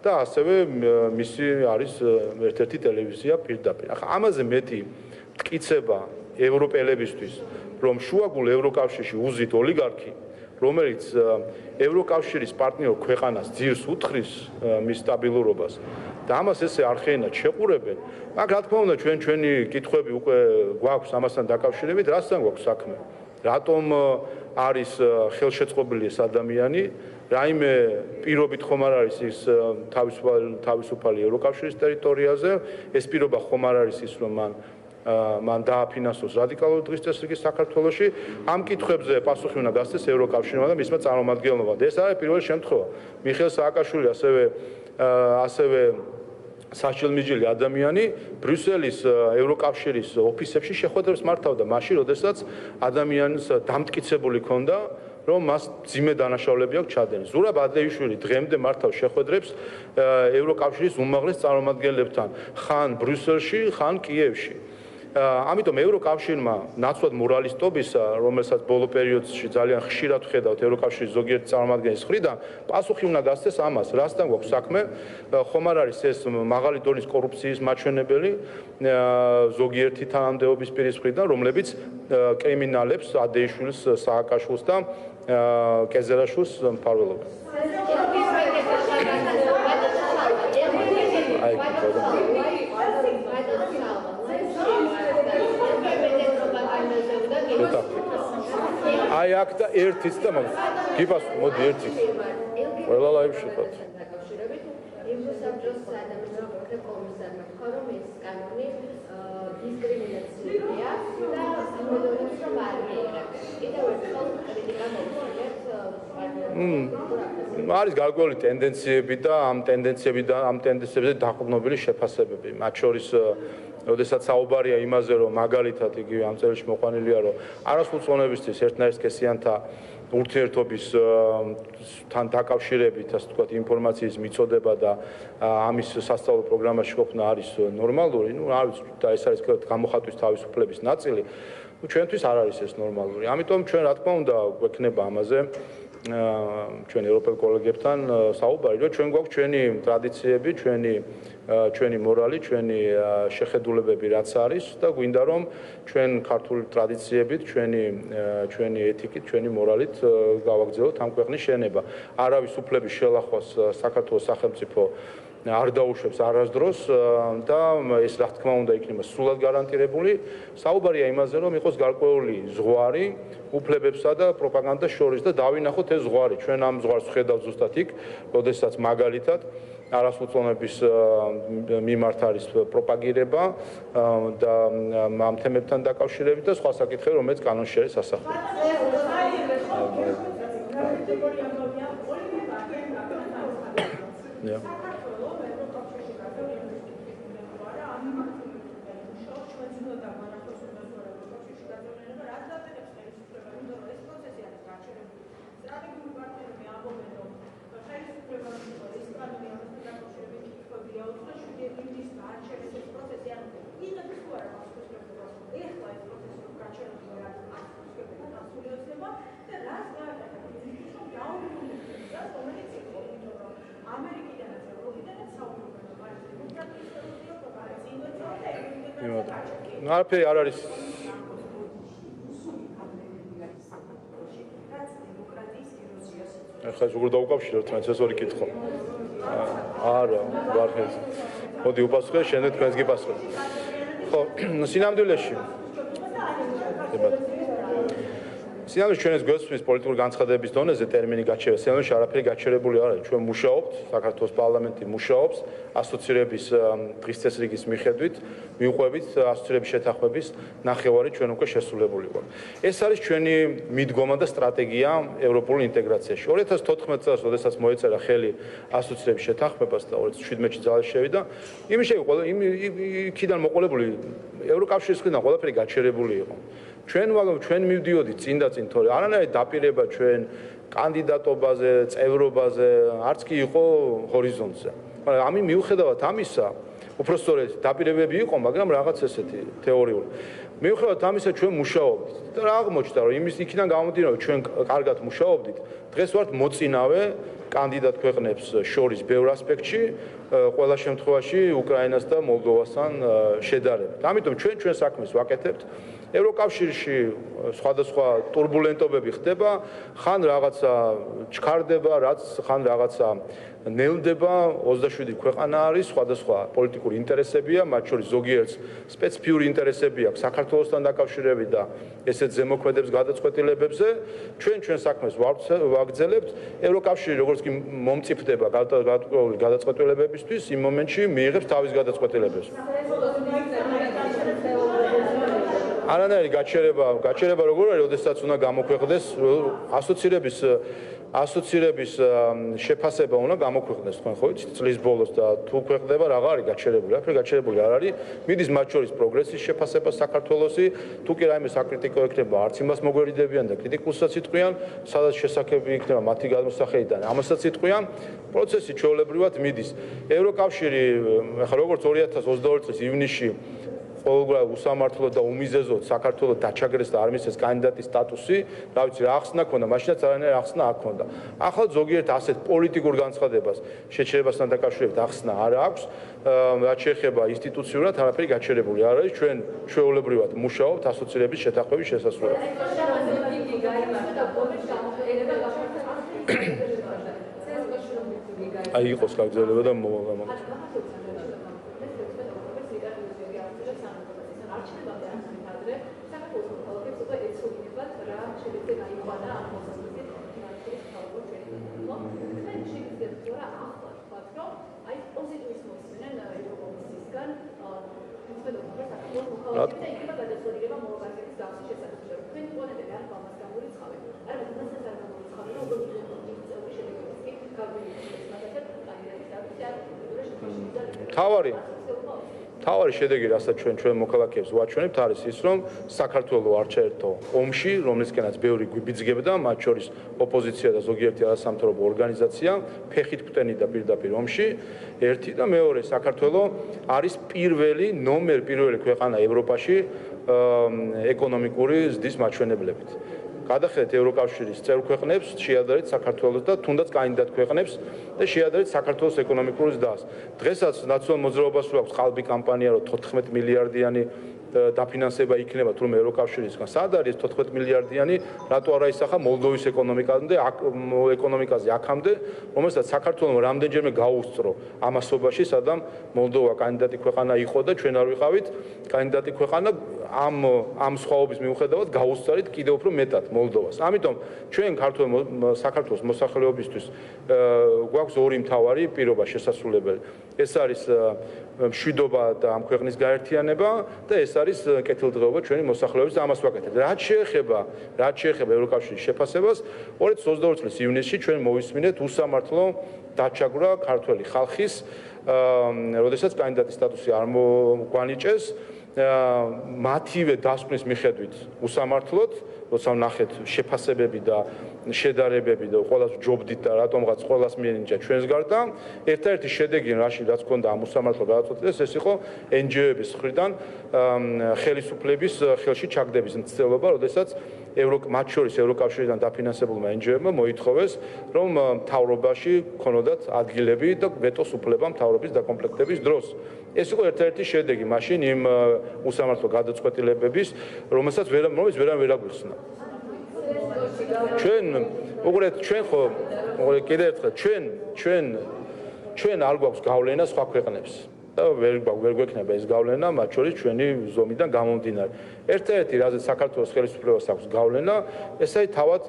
და ასევე მისი არის ერთ-ერთი ტელევიზია პირდაპირ. ახლა ამაზე მეტი მტკიცება ევროპელებისთვის, რომ შუაგულ ევროკავშირში უზით ოლიგარქი, რომელიც ევროკავშირის პარტნიორ ქვეყანას ძირს უთხრის მის სტაბილურობას და ამას ესე არხეინად შეყურებენ, მაგ რა თქმა უნდა ჩვენი კითხვები უკვე გვაქვს ამასთან დაკავშირებით, რასთან გვაქვს საქმე? რატომ არის ხელშეწყობილი ეს ადამიანი? რაიმე პირობით ხომ არ არის ის თავისუფალი ევროკავშირის ტერიტორიაზე? ეს პირობა ხომ არ არის ის, რომ მან დააფინანსოს რადიკალური დღის წესრიგი საქართველოში? ამ კითხვებზე პასუხი უნდა გასცეს ევროკავშირმა და მისმა წარმომადგენლობამ. ეს არის პირველი შემთხვევა. მიხეილ სააკაშვილი ასევე საჭილმიჭილი ადამიანი ბრიუსელის ევროკავშირის ოფისებში შეხვედრებს მართავდა მაშინ, როდესაც ადამიანს დამტკიცებული ქონდა, რომ მას ძიმე დანაშაულები აქვს ჩადენილი. ზურაბ ადლეიშვილი დღემდე მართავს შეხვედრებს ევროკავშირის უმაღლეს წარმომადგენლებთან, ხან ბრიუსელში, ხან კიევში. ამიტომ ევროკავშირმა ნაცვლად მორალისტობისა, რომელსაც ბოლო პერიოდში ძალიან ხშირად ვხედავთ ევროკავშირის ზოგიერთი წარმომადგენლის მხრიდან, პასუხი უნდა გასცეს ამას, რასთან გვაქვს საქმე, ხომ არ არის ეს მაღალი დონის კორუფციის მაჩვენებელი ზოგიერთი თანამდებობის პირის მხრიდან, რომლებიც კრიმინალებს ადეიშვილს, სააკაშვილს და კეზერაშვილს მფარველობენ. აი აქ და ერთიც და გიფას მოდი ერთი ყველა ლაივში ხართ. არის გარკვეული ტენდენციები და ამ ტენდენციებზე დაყრდნობილი შეფასებები. მათ შორის როდესაც საუბარია იმაზე, რომ მაგალითად იგივე ამ წერილში მოყვანილია, რომ არასრულწლოვნებისთვის ერთნაირსქესიანთა ურთიერთობისთან დაკავშირებით, ასე ვთქვათ, ინფორმაციის მიწოდება და ამის სასწავლო პროგრამაში ყოფნა არის ნორმალური, არის და ეს არის გამოხატვის თავისუფლების ნაწილი. ჩვენთვის არ არის ეს ნორმალური. ამიტომ ჩვენ რა თქმა უნდა გვექნება ამაზე ჩვენ ევროპელ კოლეგებთან საუბარი, რომ ჩვენ გვაქვს ჩვენი ტრადიციები, ჩვენი მორალი, ჩვენი შეხედულებები რაც არის და გვინდა რომ ჩვენ ქართული ტრადიციებით, ჩვენი ეთიკით, ჩვენი მორალით გავაგრძელოთ ამ ქვეყნის შენება. არავის უფლების შელახვას საქართველოს სახელმწიფო არ დაუშვებს არასდროს და ეს რა თქმა უნდა იქნება სრულად გარანტირებული. საუბარია იმაზე, რომ იყოს გარკვეული ზღვარი უფლებებსა და პროპაგანდას შორის და დავინახოთ ეს ზღვარი. ჩვენ ამ ზღვარს ვხედავთ ზუსტად იქ, როდესაც მაგალითად არასრულწლოვნების მიმართ არის პროპაგირება და ამ თემებთან დაკავშირებით და სხვა საკითხები, რომელიც კანონში არის ასახული. არაფერი არ არის ახლა როგორ დავუკავშიროთ თქვენს ეს ორი კითხვა არა ვარ ეს მოდი უპასუხე შემდეგ თქვენს გიპასუხებ ხო სინამდვილეში სინამდვილეში ჩვენ ეს გვესმის პოლიტიკური განცხადებების დონეზე ტერმინი გაჩერება სინამდვილეში არაფერი გაჩერებული არ არის ჩვენ მუშაობთ საქართველოს პარლამენტი მუშაობს ასოცირების დღის წესრიგის მიხედვით მიუყვებით ასოცირების შეთანხმების ნახევარი ჩვენ უკვე შესრულებული ვართ ეს არის ჩვენი მიდგომა და სტრატეგია ევროპულ ინტეგრაციაში 2014 წელს როდესაც მოეწერა ხელი ასოცირების შეთანხმებას და 2017-ში ძალაში შევიდა იქიდან მოყოლებული ევროკავშირის მხრიდან ყველაფერი გაჩერებული იყო ჩვენ მივდიოდით წინ და წინ თორე არანაირი დაპირება ჩვენ კანდიდატობაზე, წევრობაზე არც კი იყო ჰორიზონტზე. მაგრამ ამი მიუხედავად ამისა, უფრო სწორედ დაპირებები იყო, მაგრამ რაღაც ესეთი თეორიული. მიუხედავად ამისა ჩვენ მუშაობდით. და რა აღმოჩნდა, რომ იმის იქიდან გამომდინარე, ჩვენ კარგად მუშაობდით, დღეს ვართ მოწინავე კანდიდატ ქვეყნებს შორის ბევრ ასპექტში, ყველა შემთხვევაში უკრაინას და მოლდოვასთან შედარებით. ამიტომ ჩვენ საქმეს ვაკეთებთ. ევროკავშირში სხვადასხვა турბულენტობები ხდება, ხან რაღაცა ჩქარდება, ხან რაღაცა ნელდება, 27 ქვეყანა არის, სხვადასხვა პოლიტიკური ინტერესებია, მათ შორის ზოგიერთს სპეციფიური ინტერესები აქვს საქართველოსთან დაკავშირებით და ესეთ ზემოქმედებს გადაწყვეტილებებზე. ჩვენ საქმეს ვაგრძელებთ. ევროკავშირი როგორც კი მომწიფდება გადაწყვეტილებებისთვის, იმ მომენტში მიიღებს თავის გადაწყვეტილებებს. არანაირი გაჩერება როგორ არის, როდესაც უნდა გამოქვეყნდეს ასოცირების შეფასება უნდა გამოქვეყნდეს თქვენ ხო იცით წლის ბოლოს და თუ ქვეყნდება რა არის გაჩერებული, აქ გაჩერებული არ არის, მიდის მათ შორის პროგრესის შეფასება საქართველოსი, თუ კი რაიმე საკრიტიკო ექნება, არც იმას მოგვერიდებიან და კრიტიკულსაც იტყვიან, სადაც შესაძლებელი იქნება მათი გადმოსახედიდან, ამასაც იტყვიან, პროცესი ჩვეულებრივად მიდის. ევროკავშირი ახლა როგორც 2022 წლის ივნისში ყოველგვარ უსამართლოდ და უმიზეზოდ საქართველოს დაჩაგრეს და არ მისცეს კანდიდატის სტატუსი, რა ვიცი, რა ახსნა ქონდა, მაშინაც არანაირი ახსნა არ ქონდა. ახლა ზოგიერთ ასეთ პოლიტიკურ განცხადებას შეჩერებასთან დაკავშირებით ახსნა არ აქვს, რაც შეეხება ინსტიტუციურად არაფერი გაჩერებული არ არის, ჩვენ ჩვეულებრივად მუშაობთ ასოცირების შეთანხმების შესასრულებლად. აი იყოს გაგრძელება და მოგამოგეს. თავარი შედეგი, რასაც ჩვენ მოქალაქეებს ვაჩვენებთ, არის ის, რომ საქართველოს არ ჩაერთო ომში, რომლისკენაც ბევრი გვიბიძგებდა, მათ შორის ოპოზიცია და ზოგიერთი არასამთავრობო ორგანიზაცია, ფეხით კვტენიდა პირდაპირ ომში, ერთი და მეორე, საქართველოს არის ნომერ პირველი ქვეყანა ევროპაში ეკონომიკური ზრდის მაჩვენებლებით. გადახედეთ ევროკავშირის წევრ ქვეყნებს, შეადარეთ საქართველოს და თუნდაც კანდიდატ ქვეყნებს და შეადარეთ საქართველოს ეკონომიკურ ზრდას. დღესაც ნაციონალურ მოძრაობას აქვს ყალბი კამპანია, რომ 14 მილიარდიანი დაფინანსება იქნება თურმე ევროკავშირისგან. სად არის 14 მილიარდიანი, რატო არა ისახა მოლდოვის ეკონომიკაზე აქამდე, რომელსაც საქართველოს რამდენჯერმე გაუსწრო ამასობაში, სადამ მოლდოვა კანდიდატი ქვეყანა იყო და ჩვენ არ ვიყავით კანდიდატი ქვეყანა ამ სხვაობის მიუხედავად გაუსწრით კიდევ უფრო მეტად მოლდოვას. ამიტომ ჩვენ საქართველოს მოსახლეობისთვის გვაქვს ორი მთავარი პირობა შესასრულებელი. ეს არის მშვიდობა და ამ ქვეყნის გაერთიანება და ეს არის კეთილდღეობა ჩვენი მოსახლეობის და ამას ვაკეთებთ. რაც შეეხება ევროკავშირის შეფასებას, 2022 წლის ივნისში ჩვენ მოვისმინეთ უსამართლო დაჩაგვრა ქართველი ხალხის, როდესაც კანდიდატის სტატუსი არ მოგვანიჭეს მათივე დასკვნის მიხედვით უსამართლოდ, როცა ვნახეთ შეფასებები და შედარებები და ყველას ჯობდით და რატომღაც ყველას მიენიჭა ჩვენს გარდა, ერთ-ერთი შედეგი რაც ჰქონდა ამ უსამართლო გადაწყვეტილებას, ეს იყო NGO-ების მხრიდან ხელისუფლების ხელში ჩაგდების მცდელობა, როდესაც მათ შორის ევროკავშირიდან დაფინანსებულმა NGO-მა მოითხოვეს, რომ მთავრობაში ქონოდათ ადგილები და ვეტოს უფლება მთავრობის დაკომპლექტების დროს. ეს იყო ერთ-ერთი შედეგი მაშინ იმ უსამართლო გადაწყვეტილებების, რომელსაც ვერავინ ვერ აგვიხსნა. ჩვენ ხო კიდევ ერთხელ ჩვენ არ გვაქვს გავლენა სხვა ქვეყნებს და ვერ გვექნება ეს გავლენა, მათ შორის ჩვენი ზომიდან გამომდინარე. ერთ-ერთი რაზეც საქართველოს ხელისუფლებას აქვს გავლენა, ესაა თავად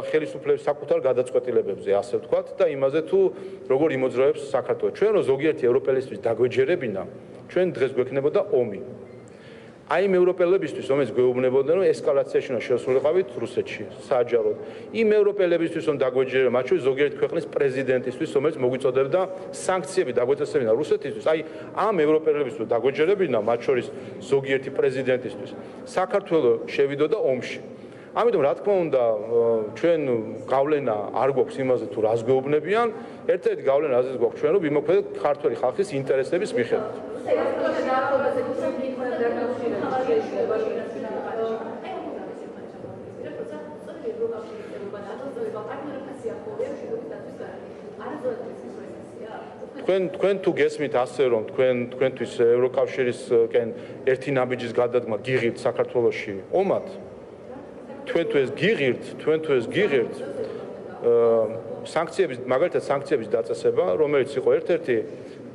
ხელისუფლების საკუთარ გადაწყვეტილებებზე, ასე ვთქვათ, და იმაზე თუ როგორ იმოძრავებს საქართველოს. ჩვენ რო ზოგიერთი ევროპელისთვის დაგვეჯერებინა, ჩვენ დღეს გვექნებოდა ომი. აი იმ ევროპელებისთვის, რომელიც გვეუბნებოდნენ, რომ ესკალაციაში უნდა შესულიყავით რუსეთში, საჯაროდ. იმ ევროპელებისთვის, რომ დაგვეჯერებინა, მათ შორის ზოგიერთი ქვეყნის პრეზიდენტისთვის, რომელიც მოგვიწოდებდა სანქციები დაგვეწესებინა რუსეთისთვის. აი ამ ევროპელებისთვის დაგვეჯერებინა, მათ შორის ზოგიერთი პრეზიდენტისთვის. საქართველო შევიდოდა ომში. ამიტომ რა თქმა უნდა, ჩვენ გავლენა არ გვაქვს იმაზე თუ რას გვეუბნებიან, ერთ-ერთი გავლენა რაზეც გვაქვს ჩვენ, რომ ვიმოქმედოთ ქართველი ხალხის ინტერესების მიხედვით. თქვენ თუ გესმით ასე, რომ თქვენთვის ევროკავშირისკენ ერთი ნაბიჯის გადადგმა გიღებთ საქართველოში ომად, თქვენ თუ ეს გიღებთ სანქციების, მაგალითად სანქციების დაწესება, რომელიც იყო ერთ-ერთი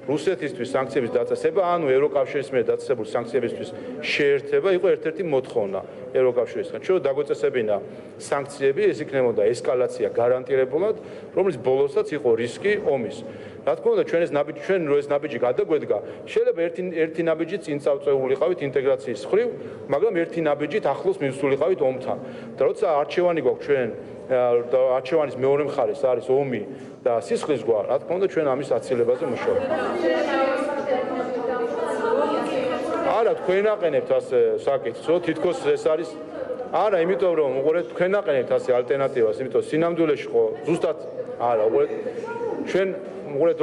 რუსეთისთვის სანქციების დაწესება, ანუ ევროკავშირის მიერ დაწესებული სანქციებისთვის შეერთება, იყო ერთ-ერთი მოთხოვნა ევროკავშირისგან. ჩვენ დაგვეწესებინა სანქციები, ეს იქნებოდა ესკალაცია გარანტირებულად, რომლის ბოლოსაც იყო რისკი ომის. რა თქმა უნდა, ჩვენ რო ეს ნაბიჯი გადაგვედგა, შეიძლება ერთი ნაბიჯი წინ წავწეულიყავით ინტეგრაციის მხრივ, მაგრამ ერთი ნაბიჯით ახლოს მივსულიყავით ომთან. და როცა არჩევანი გვაქვს ჩვენ და არჩევანის მეორე მხარეს არის ომი და სისხლისგვა, რა თქმა უნდა, ჩვენ ამის აცილებაზე მუშაობთ. არა, თქვენ აყენებთ ასე საკითხს, თითქოს ეს არის არა, იმიტომ რომ უყურეთ, თქვენ აყენებთ ასე ალტერნატივას, იმიტომ სინამდვილეში ხო ზუსტად არა, უყურეთ, ჩვენ უყურეთ,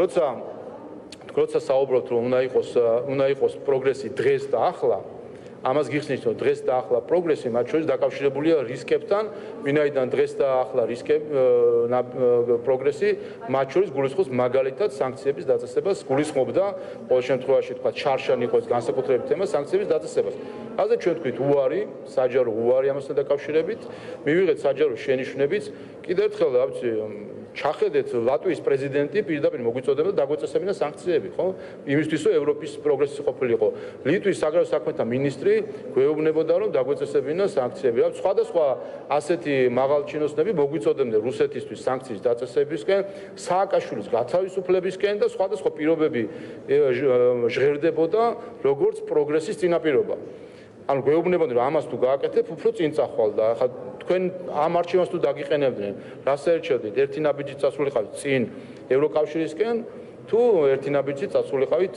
როცა საუბრობთ, რომ უნდა იყოს პროგრესი დღეს და ახლა, ამას გიხსნით, რომ დღეს და ახლა პროგრესი მათ შორის დაკავშირებულია რისკებთან, ვინაიდან დღეს და ახლა პროგრესი მათ შორის გულისხმობს მაგალითად სანქციების დაწესებას, გულისხმობდა ყოველ შემთხვევაში თქვა ჩარშან იყო ეს განსაკუთრებით თემა სანქციების დაწესებას. ასე ჩვენ თქვით უარი, საჯარო უარი ამასთან დაკავშირებით, მივიღეთ საჯარო შენიშვნებიც, კიდევ ერთხელ რა ვიცი ჩახედეთ ლატვიის პრეზიდენტი პირდაპირ მოგვიწოდება და დაგვეწესებინა სანქციები, ხო? იმისთვის რომ ევროპის პროგრესი ყოფილიყო. ლიტვის საგარეო საქმეთა მინისტრი გვეუბნებოდა რომ დაგვეწესებინა სანქციები. რა სხვადასხვა ასეთი მაღალჩინოსნები მოგვიწოდებდნენ რუსეთისთვის სანქციის დაწესებისკენ, სააკაშვილის გათავისუფლებისკენ და სხვადასხვა პირობები ჟღერდებოდა როგორც პროგრესის წინაპირობა. ანუ გვეუბნებოდნენ რომ ამას თუ გააკეთებ, უფრო წინ წახვალ და ახლა თქვენ ამ არჩევანს თუ დაგიყენებდნენ, რას საერთოდ ერთი ნაბიჯით წასულიყავით წინ ევროკავშირისკენ, თუ ერთი ნაბიჯით წასულიყავით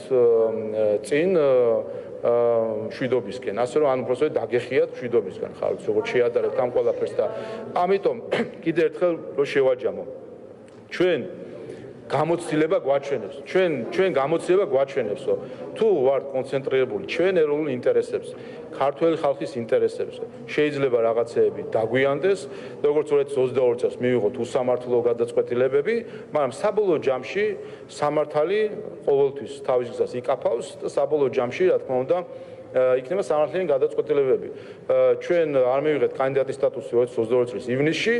წინ მშვიდობისკენ. ასე რომ ანუ უბრალოდ დაგეხიათ მშვიდობისკენ, ხალხს როგორც შეადარებთ ამ ყველაფერს და ამიტომ კიდევ ერთხელ რო შევაჯამო. ჩვენ გამოცდილება გვაჩვენებს. ჩვენ გამოცდილება გვაჩვენებს, რომ თუ ვართ კონცენტრირებული ჩვენ ეროვნულ ინტერესებზე, ქართველი ხალხის ინტერესებზე, შეიძლება რაღაცეები დაგვიანდეს, როგორც 2022 წელს მივიღოთ უსამართლო გადაწყვეტილებები, მაგრამ საბოლოო ჯამში სამართალი ყოველთვის თავის გზას იკაფავს და საბოლოო ჯამში, რა თქმა უნდა, იქნება სამართლიანი გადაწყვეტილებები. ჩვენ არ მივიღეთ კანდიდატის სტატუსი 2022 წლის ივნისში,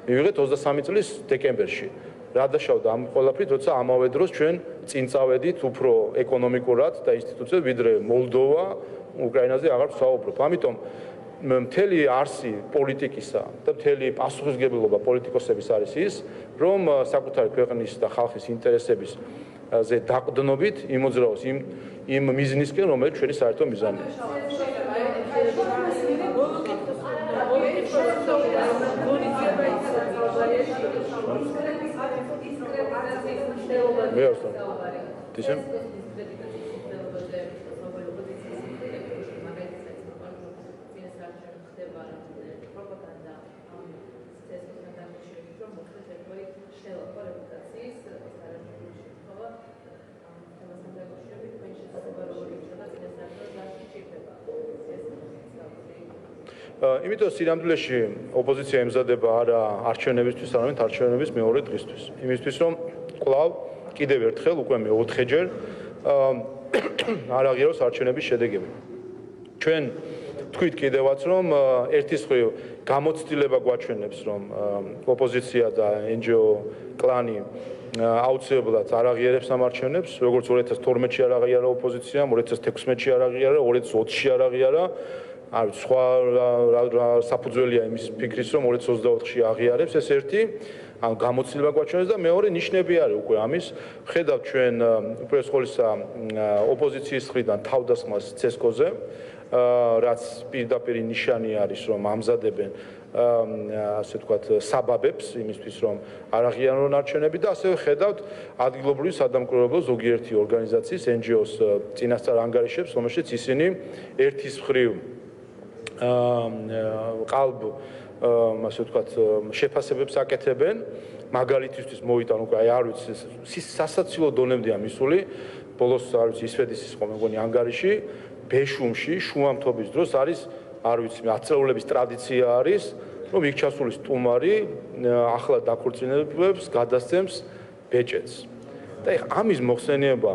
მივიღეთ 23 წლის დეკემბერში. რა დაშავდა ამ ყველაფრით, როცა ამავე დროს ჩვენ წინ წავედით უფრო ეკონომიკურად და ინსტიტუციად, ვიდრე მოლდოვა, უკრაინაზე აღარ ვსაუბრობ. ამიტომ მთელი არსი პოლიტიკისა და მთელი პასუხისმგებლობა პოლიტიკოსების არის ის, რომ საკუთარი ქვეყნის და ხალხის ინტერესებზე დაყრდნობით იმოძრაოს იმ მიზნისკენ, რომელიც ჩვენი საერთო მიზანია. მე არ ვსაუბრობ. იმიტომ სინამდვილეში ოპოზიცია ემზადება არა არჩევნებისთვის, არამედ არჩევნების მეორე დღისთვის. იმისთვის რომ კვლავ კიდევ ერთხელ უკვე მეოთხეჯერ არ აღიაროს არჩევნების შედეგები. ჩვენ თქვით კიდევაც რომ ერთის მხრივ გამოცდილება გვაჩვენებს რომ ოპოზიცია და NGO კლანი აუცილებლად არ აღიარებს ამ არჩევნებს, როგორც 2012-ში არ აღიარა ოპოზიციამ, 2016-ში არ აღიარა, 2020-ში არ აღიარა. არ სხვა საფუძველია იმის ფიქრის რომ 2024-ში აღიარებს ეს ერთი ან გამოცდილება გვაჩვენებს და მეორე ნიშნები არის უკვე ამის ხედავთ ჩვენ უპირველეს ყოვლისა ოპოზიციის მხრიდან თავდასხმას ცესკოზე რაც პირდაპირ ნიშანი არის რომ ამზადებენ ასე ვთქვათ საბაბებს იმისთვის რომ არ აღიარონ არჩევნები და ასევე ხედავთ ადგილობრივი სადამკვირვებლო ზოგიერთი ორგანიზაციის NGO-ს წინასწარ ანგარიშებს რომელშიც ისინი ერთის მხრივ ყალბ ასე ვთქვათ შეფასებებს აკეთებენ მაგალითისთვის მოვიტან უკვე აი არ ვიცი სასაცილო დონემდეა მისული ბოლოს არ ვიცი ისვედის ის ხომ მეგონი ანგარიში ბეშუმში შუამთობის დროს არის არ ვიცი 10 წლების ტრადიცია არის რომ იქ ჩასული სტუმარი ახლა დაქორწინებებს გადასცემს ბეჭედს და ეხა ამის მოხსენება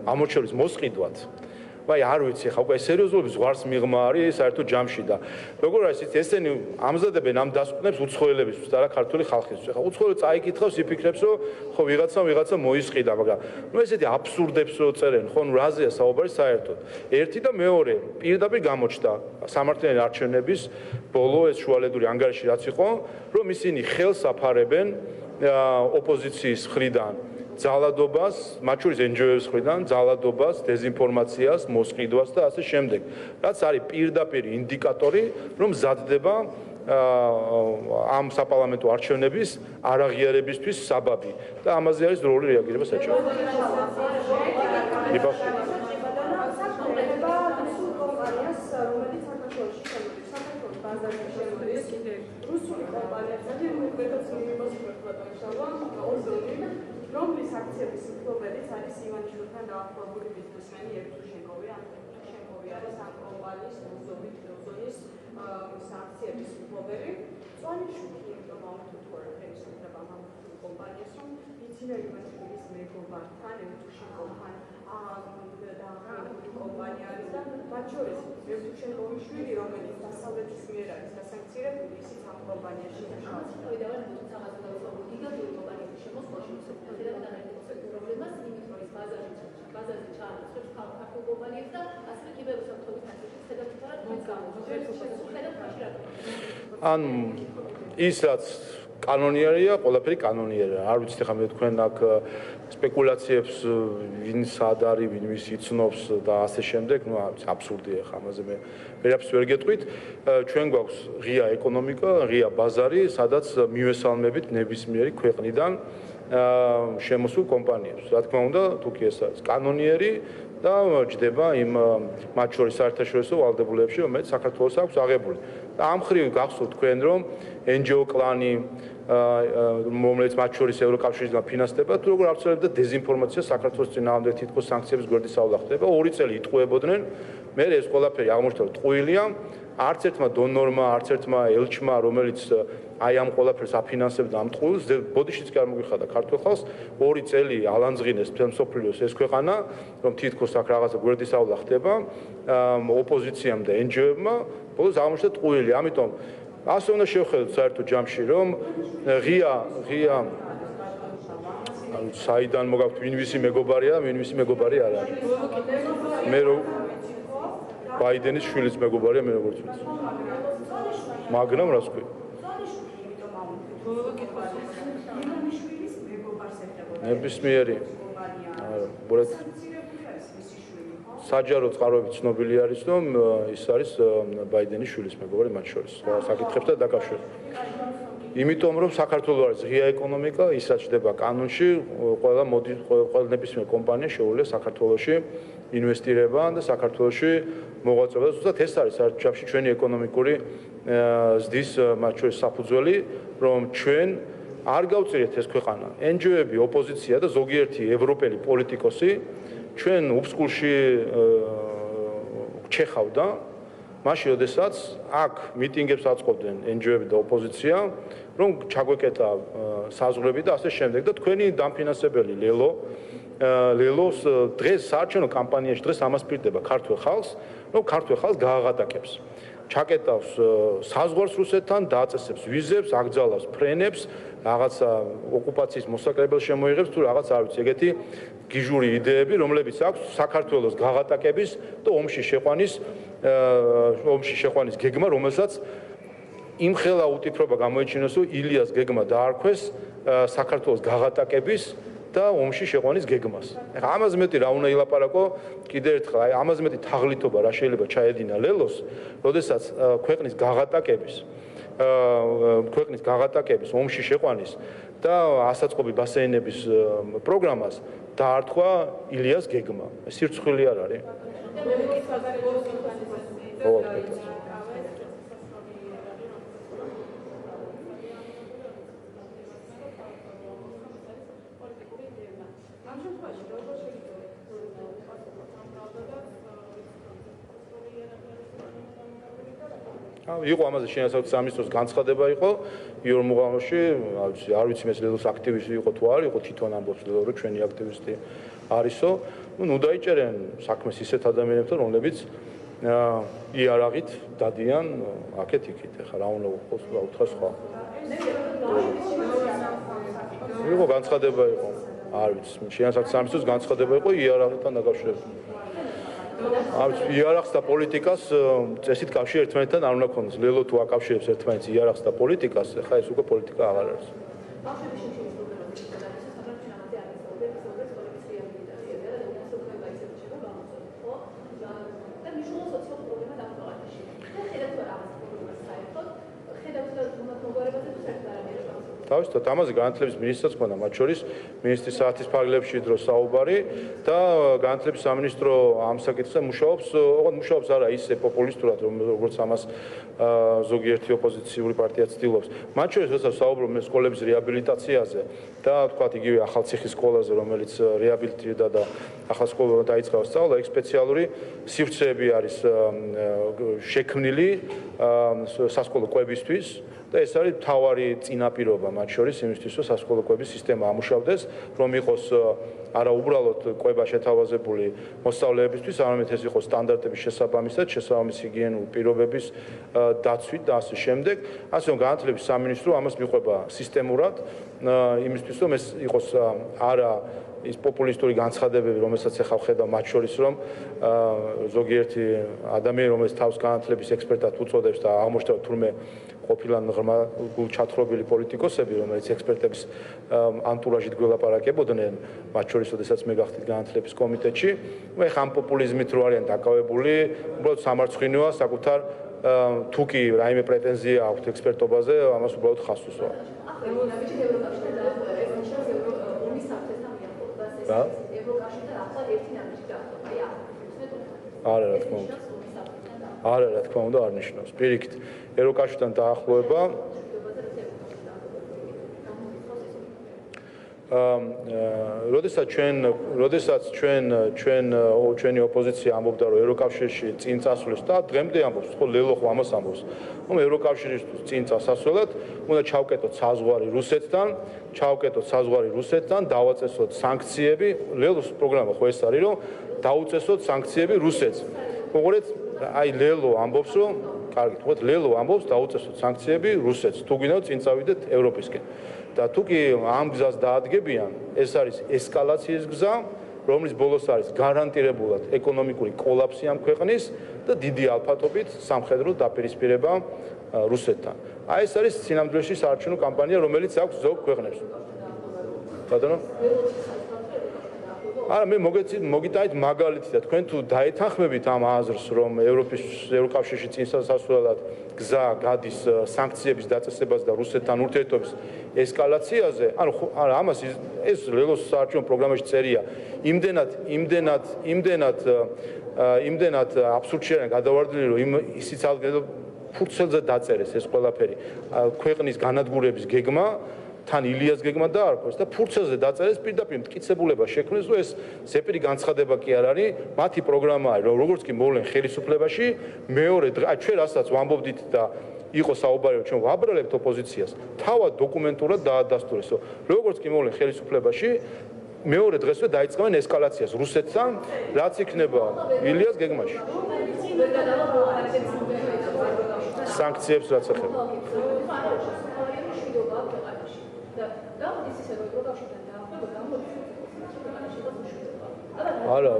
ამორჩევლის მოსყიდვად ვაი არ ვიცი ხა უკვე სერიოზულობის ზღვარს მიღმა არის საერთოდ ჯამში და როგორ არის ესენი ამზადებენ ამ დასკვნებს უცხოელებისთვის და არა ქართული ხალხისთვის ხა უცხოელი წაიკითხავს იფიქრებს რომ ხო ვიღაცა მოისყიდა მაგრამ ნუ ესეთი აბსურდებს რო წერენ ხო ნუ რაზეა საუბარი საერთოდ ერთი და მეორე პირდაპირ გამოჩნდა სამართლიანი არჩევნების ბოლო ეს შუალედური ანგარიში რაც იყო რომ ისინი ხელს აფარებენ ოპოზიციის მხრიდან ძალადობას, მათ შორის NGO-ების მხრიდან ძალადობას, დეზინფორმაციას, მოსყიდვას და ასე შემდეგ. რაც არის პირდაპირ ინდიკატორი, რომ მზადდება ამ საპარლამენტო არჩევნების არაღიარებისთვის საბაბი და ამაზე არის დროული რეაგირება საჭირო. რომლის აქციების მფლობელიც არის ივანიშვილთან დაახლოებული ბიზნესმენი ევტუშენკოვი, ან ევტუშენკოვი არის ამ კომპანიის ოზონის აქციების მფლობელი. წვანიშვილი, იმიტომ ამთუთქორა ხელისუფლებამ ამ კომპანიას, რომ იცინო ივანიშვილის მეგობართან, ევტუშენკოვთან დაახლოებული კომპანია არის და მათ შორის ევტუშენკოვის შვილი, რომელიც დასავლეთის მიერ არის დასანქცირებული, ისიც ამ კომპანიაში მუშაობს. ან ის რაც კანონიერია, ყველაფერი კანონიერია. არ ვიცით ხა მე თქვენ აქ სპეკულაციებს ვინ სად არის, ვინ ვის იცნობს და ასე შემდეგ, ნუ აბსურდია ხა ამაზე მე ვერაფერს ვერ გეტყვით. ჩვენ გვაქვს ღია ეკონომიკა, ღია ბაზარი, სადაც მივესალმებით ნებისმიერი ქვეყნიდან შემოსულ კომპანიებს. რა თქმა უნდა, თუ კი ეს არის კანონიერი და ჯდება იმ მათ შორის საერთაშორისო ვალდებულებებში, რომელიც საქართველოს აქვს აღებული. და ამ ხრივ გახსოვთ თქვენ, რომ NGO კლანი, რომელიც მათ შორის ევროკავშირისგან ფინანსდება, თუ როგორ ავრცელებდა დეზინფორმაციას საქართველოს წინააღმდეგ თითქოს სანქციების გვერდისავალ ხდება, 2 წელი იტყუებოდნენ, მე ეს ყველაფერი აღმოჩნდა ტყუილია, არც ერთმა დონორმა, არც ერთმა ელჩმა, რომელიც აი ამ ყველაფერს აფინანსებდა ამ ტყუილს, ბოდიშიც კი არ მოგვიხადა ქართულ ხალხს, 2 წელი ალანძღინეს მთელ მსოფლიოს ეს ქვეყანა, რომ თითქოს აქ რაღაცა გვერდისავალ ხდება, ოპოზიციამ და NGO-ებმა, ბოლოს აღმოჩნდა ტყუილი, ამიტომ ასე უნდა შევხედოთ საერთოდ ჯამში, რომ ღია საიდან მოგაქვთ ვინ ვისი მეგობარია, ვინ ვისი მეგობარი არ არის. მე რო ბაიდენის შვილის მეგობარია, მე როგორც ვიცი. მაგრამ რას ქვი? ნებისმიერი. არა, საჯარო წყაროები ცნობილი არის, რომ ის არის ბაიდენის შვილის მეგობარი მათ შორის. სხვა საკითხებთან დაკავშირებით. იმიტომ რომ საქართველოს არის ღია ეკონომიკა, ისაც ჩდება კანონში, ყველა ნებისმიერ კომპანია შეუძლია საქართველოში ინვესტირება და საქართველოში მოღვაწეობა. ზუსტად ეს არის საერთაშორისო ჩვენი ეკონომიკური ზრდის მათ შორის საფუძველი, რომ ჩვენ არ გავწირეთ ეს ქვეყანა. NGO-ები, ოპოზიცია და ზოგიერთი ევროპელი პოლიტიკოსი ჩვენ უფსკულში ჩეხავდა, მაშინ როდესაც აქ მიტინგებს აწყობდნენ NGO-ები და ოპოზიცია, რომ ჩაგვეკეტა საზღვრები და ასე შემდეგ და თქვენი დამფინანსებელი ლელოს დღეს საარჩევნო კამპანიაში დღეს ამას პირდება ქართულ ხალხს, რომ ქართულ ხალხს გააღატაკებს. ჩაკეტავს საზღვარს რუსეთთან, დააწესებს ვიზებს, აკრძალავს ფრენებს, რაღაცა ოკუპაციის მოსაკრებელ შემოიღებს თუ რაღაც არ ვიცი, ეგეთი გიჟური იდეები, რომლებიც აქვს საქართველოს გააღატაკების და ომში შეყვანის გეგმა, რომელსაც იმხელა უტიფრობა გამოიჩინოს, რომ ილიას გეგმა დაარქვეს საქართველოს გააღატაკების და ომში შეყვანის გეგმას. ეხლა ამაზე მეტი რა უნდა ილაპარაკო, კიდევ ერთხელ, აი ამაზე მეტი თაღლითობა რა შეიძლება ჩაედინა ლელოს, როდესაც ქვეყნის გააღატაკების, ომში შეყვანის და ასაწყობი ბასეინების პროგრამას დაართვა ილიას გეგმა. ეს სირცხვილი არ არის? იყო ამაზე შინაგან სამინისტროს განცხადება იყო იორ მუღამოში, არ ვიცი მე ლელოს აქტივისტი იყო თუ არ იყო, თვითონ ამბობს ლელო რომ ჩვენი აქტივისტი არისო, ნუ დაიჭერენ საქმეს ისეთ ადამიანებთან, რომლებიც იარაღით დადიან აქეთ იქით, ეხლა რა უნდა უყოს, რა უთხრა სხვა. იყო განცხადება იყო, არ ვიცი, შინაგან სამინისტროს განცხადება იყო იარაღთან დაკავშირებით. იარაღს და პოლიტიკას წესით კავშირი ერთმანეთთან არ უნდა ქონდეს. ლელო თუ აკავშირებს ერთმანეთს იარაღს და პოლიტიკას, ეხლა ეს უკვე პოლიტიკა აღარ არის. თავისთავად ამაზე განათლების მინისტრს ქონდა, მათ შორის მინისტრის საათის ფარგლებში დროს საუბარი და განათლების სამინისტრო ამ საკითხზე მუშაობს არა ისე პოპულისტურად, როგორც ამას ზოგიერთი ოპოზიციური პარტია ცდილობს. მათ შორის როდესაც საუბრობ მე სკოლების რეაბილიტაციაზე და თქვათ იგივე ახალციხის სკოლაზე, რომელიც რეაბილიტირდა და ახალ სკოლა დაიწყო სწავლა, ეგ სპეციალური სივრცეები არის შექმნილი სასკოლო კვებისთვის. და ეს არის მთავარი წინაპირობა მათ შორის იმისთვის, რომ სასკოლო კვების სისტემა ამუშავდეს, რომ იყოს არა უბრალოდ კვება შეთავაზებული მოსწავლეებისთვის, არამედ ეს იყოს სტანდარტების შესაბამისად, შესაბამისი ჰიგიენური პირობების დაცვით და ასე შემდეგ. ასე რომ განათლების სამინისტრო ამას მიყვება სისტემურად, იმისთვის, რომ ეს იყოს არა ის პოპულისტური განცხადებები, რომელსაც ახლა ხედავ მათ შორის, რომ ზოგიერთი ადამიანი, რომელიც თავს განათლების ექსპერტად უწოდებს და აღმოჩნდება თურმე ყოფილან ღრმა ჩათხრობილი პოლიტიკოსები, რომელიც ექსპერტების ანტურაჟით გველაპარაკებოდნენ, მათ შორის, როდესაც მე გახდით განათლების კომიტეტში, ეხლა ამ პოპულიზმით რო არიან დაკავებული, უბრალოდ სამარცხვინოა საკუთარ თუ კი რაიმე პრეტენზია აქვთ ექსპერტობაზე, ამას უბრალოდ ხას უსვა. არა, რა თქმა უნდა. არა, რა თქმა უნდა, არ ნიშნავს. პირიქით, ევროკავშირთან დაახლოება როდესაც ჩვენი ოპოზიცია ამბობდა, რომ ევროკავშირში წინ წასვლის და დღემდე ამბობს, ხო ლელო ხო ამას ამბობს. რომ ევროკავშირის წინ წასასვლელად უნდა ჩავკეტოთ საზღვარი რუსეთთან, დავაწესოთ სანქციები. ლელოს პროგრამა ხო ეს არის, რომ დაუწესოთ სანქციები რუსეთს. მოყურეთ, აი ლელო ამბობს, რომ კარგი, თქვათ ლელო ამბობს, დაუწესოთ სანქციები რუსეთს. თუ გინდათ წინ წავიდეთ ევროპისკენ. და თუ კი ამ გზას დაადგებიან, ეს არის ესკალაციის გზა, რომლის ბოლოს არის გარანტირებულად ეკონომიკური კოლაფსი ამ ქვეყნის და დიდი ალფატობით სამხედრო დაპირისპირება რუსეთთან. აი ეს არის სინამდვილეში საარჩევნო კამპანია, რომელიც აქვს ზოგ ქვეყნებს. ბატონო? არა მე მოგიტანით მაგალითი და თქვენ თუ დაეთანხმებით ამ აზრს რომ ევროკავშირში წინსასასვლელად გზა გადის სანქციების დაწესებას და რუსეთთან ურთიერთობის ესკალაციაზე ანუ ამას ეს ლელოს საარჩევნო პროგრამაში წერია იმდენად აბსურდშია გადავარდნილი რომ ისიც ფურცელზე დაწერეს ეს ყველაფერი ქვეყნის განადგურების გეგმა თან ილიას გეგმა დაარქვეს და ფურცელზე დაწერეს პირდაპირ მტკიცებულება შექმნეს რომ ეს ზეპირი განცხადება კი არ არის მათი პროგრამაა რომ როგორც კი მოვლენ ხელისუფლებაში მეორე ჩვენ რასაც ვამბობდით და იყო საუბარი რომ ჩვენ ვაბრალებთ ოპოზიციას თავად დოკუმენტურად დაადასტურეს რომ როგორც კი მოვლენ ხელისუფლებაში მეორე დღესვე დაიწყებენ ესკალაციას რუსეთთან რაც იქნება ილიას გეგმაში სანქციებს რაც ეხება არა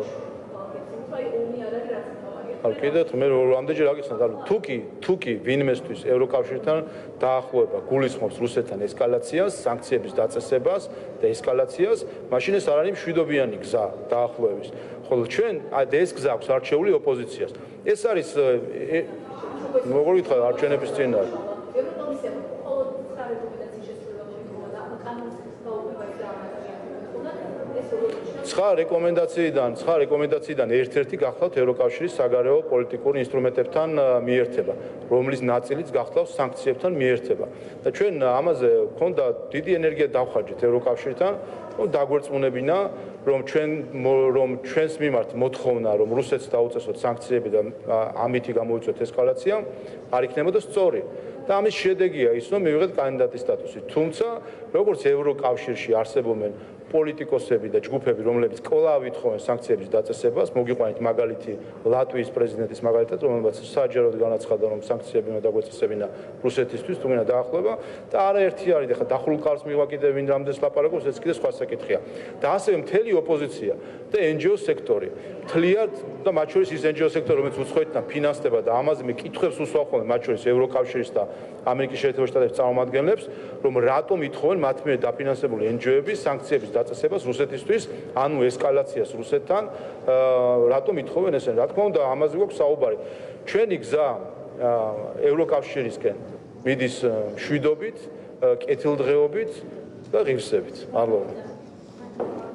არ კიდევ მე რამდენჯერ აგიხსნა თუკი ვინმესთვის ევროკავშირთან დაახლოება გულისხმობს რუსეთთან ესკალაციას სანქციების დაწესებას და ესკალაციას მაშინ ეს არ არის მშვიდობიანი გზა დაახლოების ხოლო ჩვენ ეს გზა აქვს არჩეული ოპოზიციას ეს არის როგორ ვითხრა არჩევნების წინააღმდეგ ცხა რეკომენდაციიდან ერთ-ერთი გახლავთ ევროკავშირის საგარეო პოლიტიკური ინსტრუმენტებთან მიერთება, რომლის ნაწილიც გახლავს სანქციებთან მიერთება. და ჩვენ ამაზე გვქონდა დიდი ენერგია დავხარჯეთ ევროკავშირთან, დაგვერწმუნებინა, რომ ჩვენს მიმართ მოთხოვნა, რომ რუსეთს დაუწესოთ სანქციები და ამითი გამოიწვიოთ ესკალაცია, არ იქნებოდა სწორი. და ამის შედეგია ის, რომ მივიღეთ კანდიდატის სტატუსი. თუმცა, როგორც ევროკავშირში არსებობენ პოლიტიკოსები და ჯგუფები, რომლებიც კვლავ ვითხოვენ სანქციების დაწესებას, მოგიყვანით მაგალითი ლატვიის პრეზიდენტის მაგალითად, რომელმაც საჯაროდ განაცხადა, რომ სანქციები უნდა დაგვეწესებინა რუსეთისთვის, თუმცა დაახლოება და არაერთი არის, ახლა დახურულ კარს მივაკიდე ვინ რამდენს ლაპარაკობს, ეს კიდე სხვა საკითხია. და ასევე მთელი ოპოზიცია და NGO სექტორი მთლიად და მათ შორის ის NGO სექტორი, რომელიც უცხოეთთან ფინანსდება და ამაზე მე კითხვებს უსვამ ხოლმე მათ შორის ევროკავშირის და ამერიკის შეერთებულ შტატების წარმომადგენლებს, რომ რატომ ითხოვენ მათ მიერ დაფინანსებული NGO-ების სანქციების დაწესებას რუსეთისთვის, ანუ ესკალაციას რუსეთთან, რატომ ითხოვენ ესენ? რა თქმა უნდა, ამაზე გვაქვს საუბარი. ჩვენი გზა ევროკავშირისკენ მიდის მშვიდობით, კეთილდღეობით და ღირსებით. მადლობა.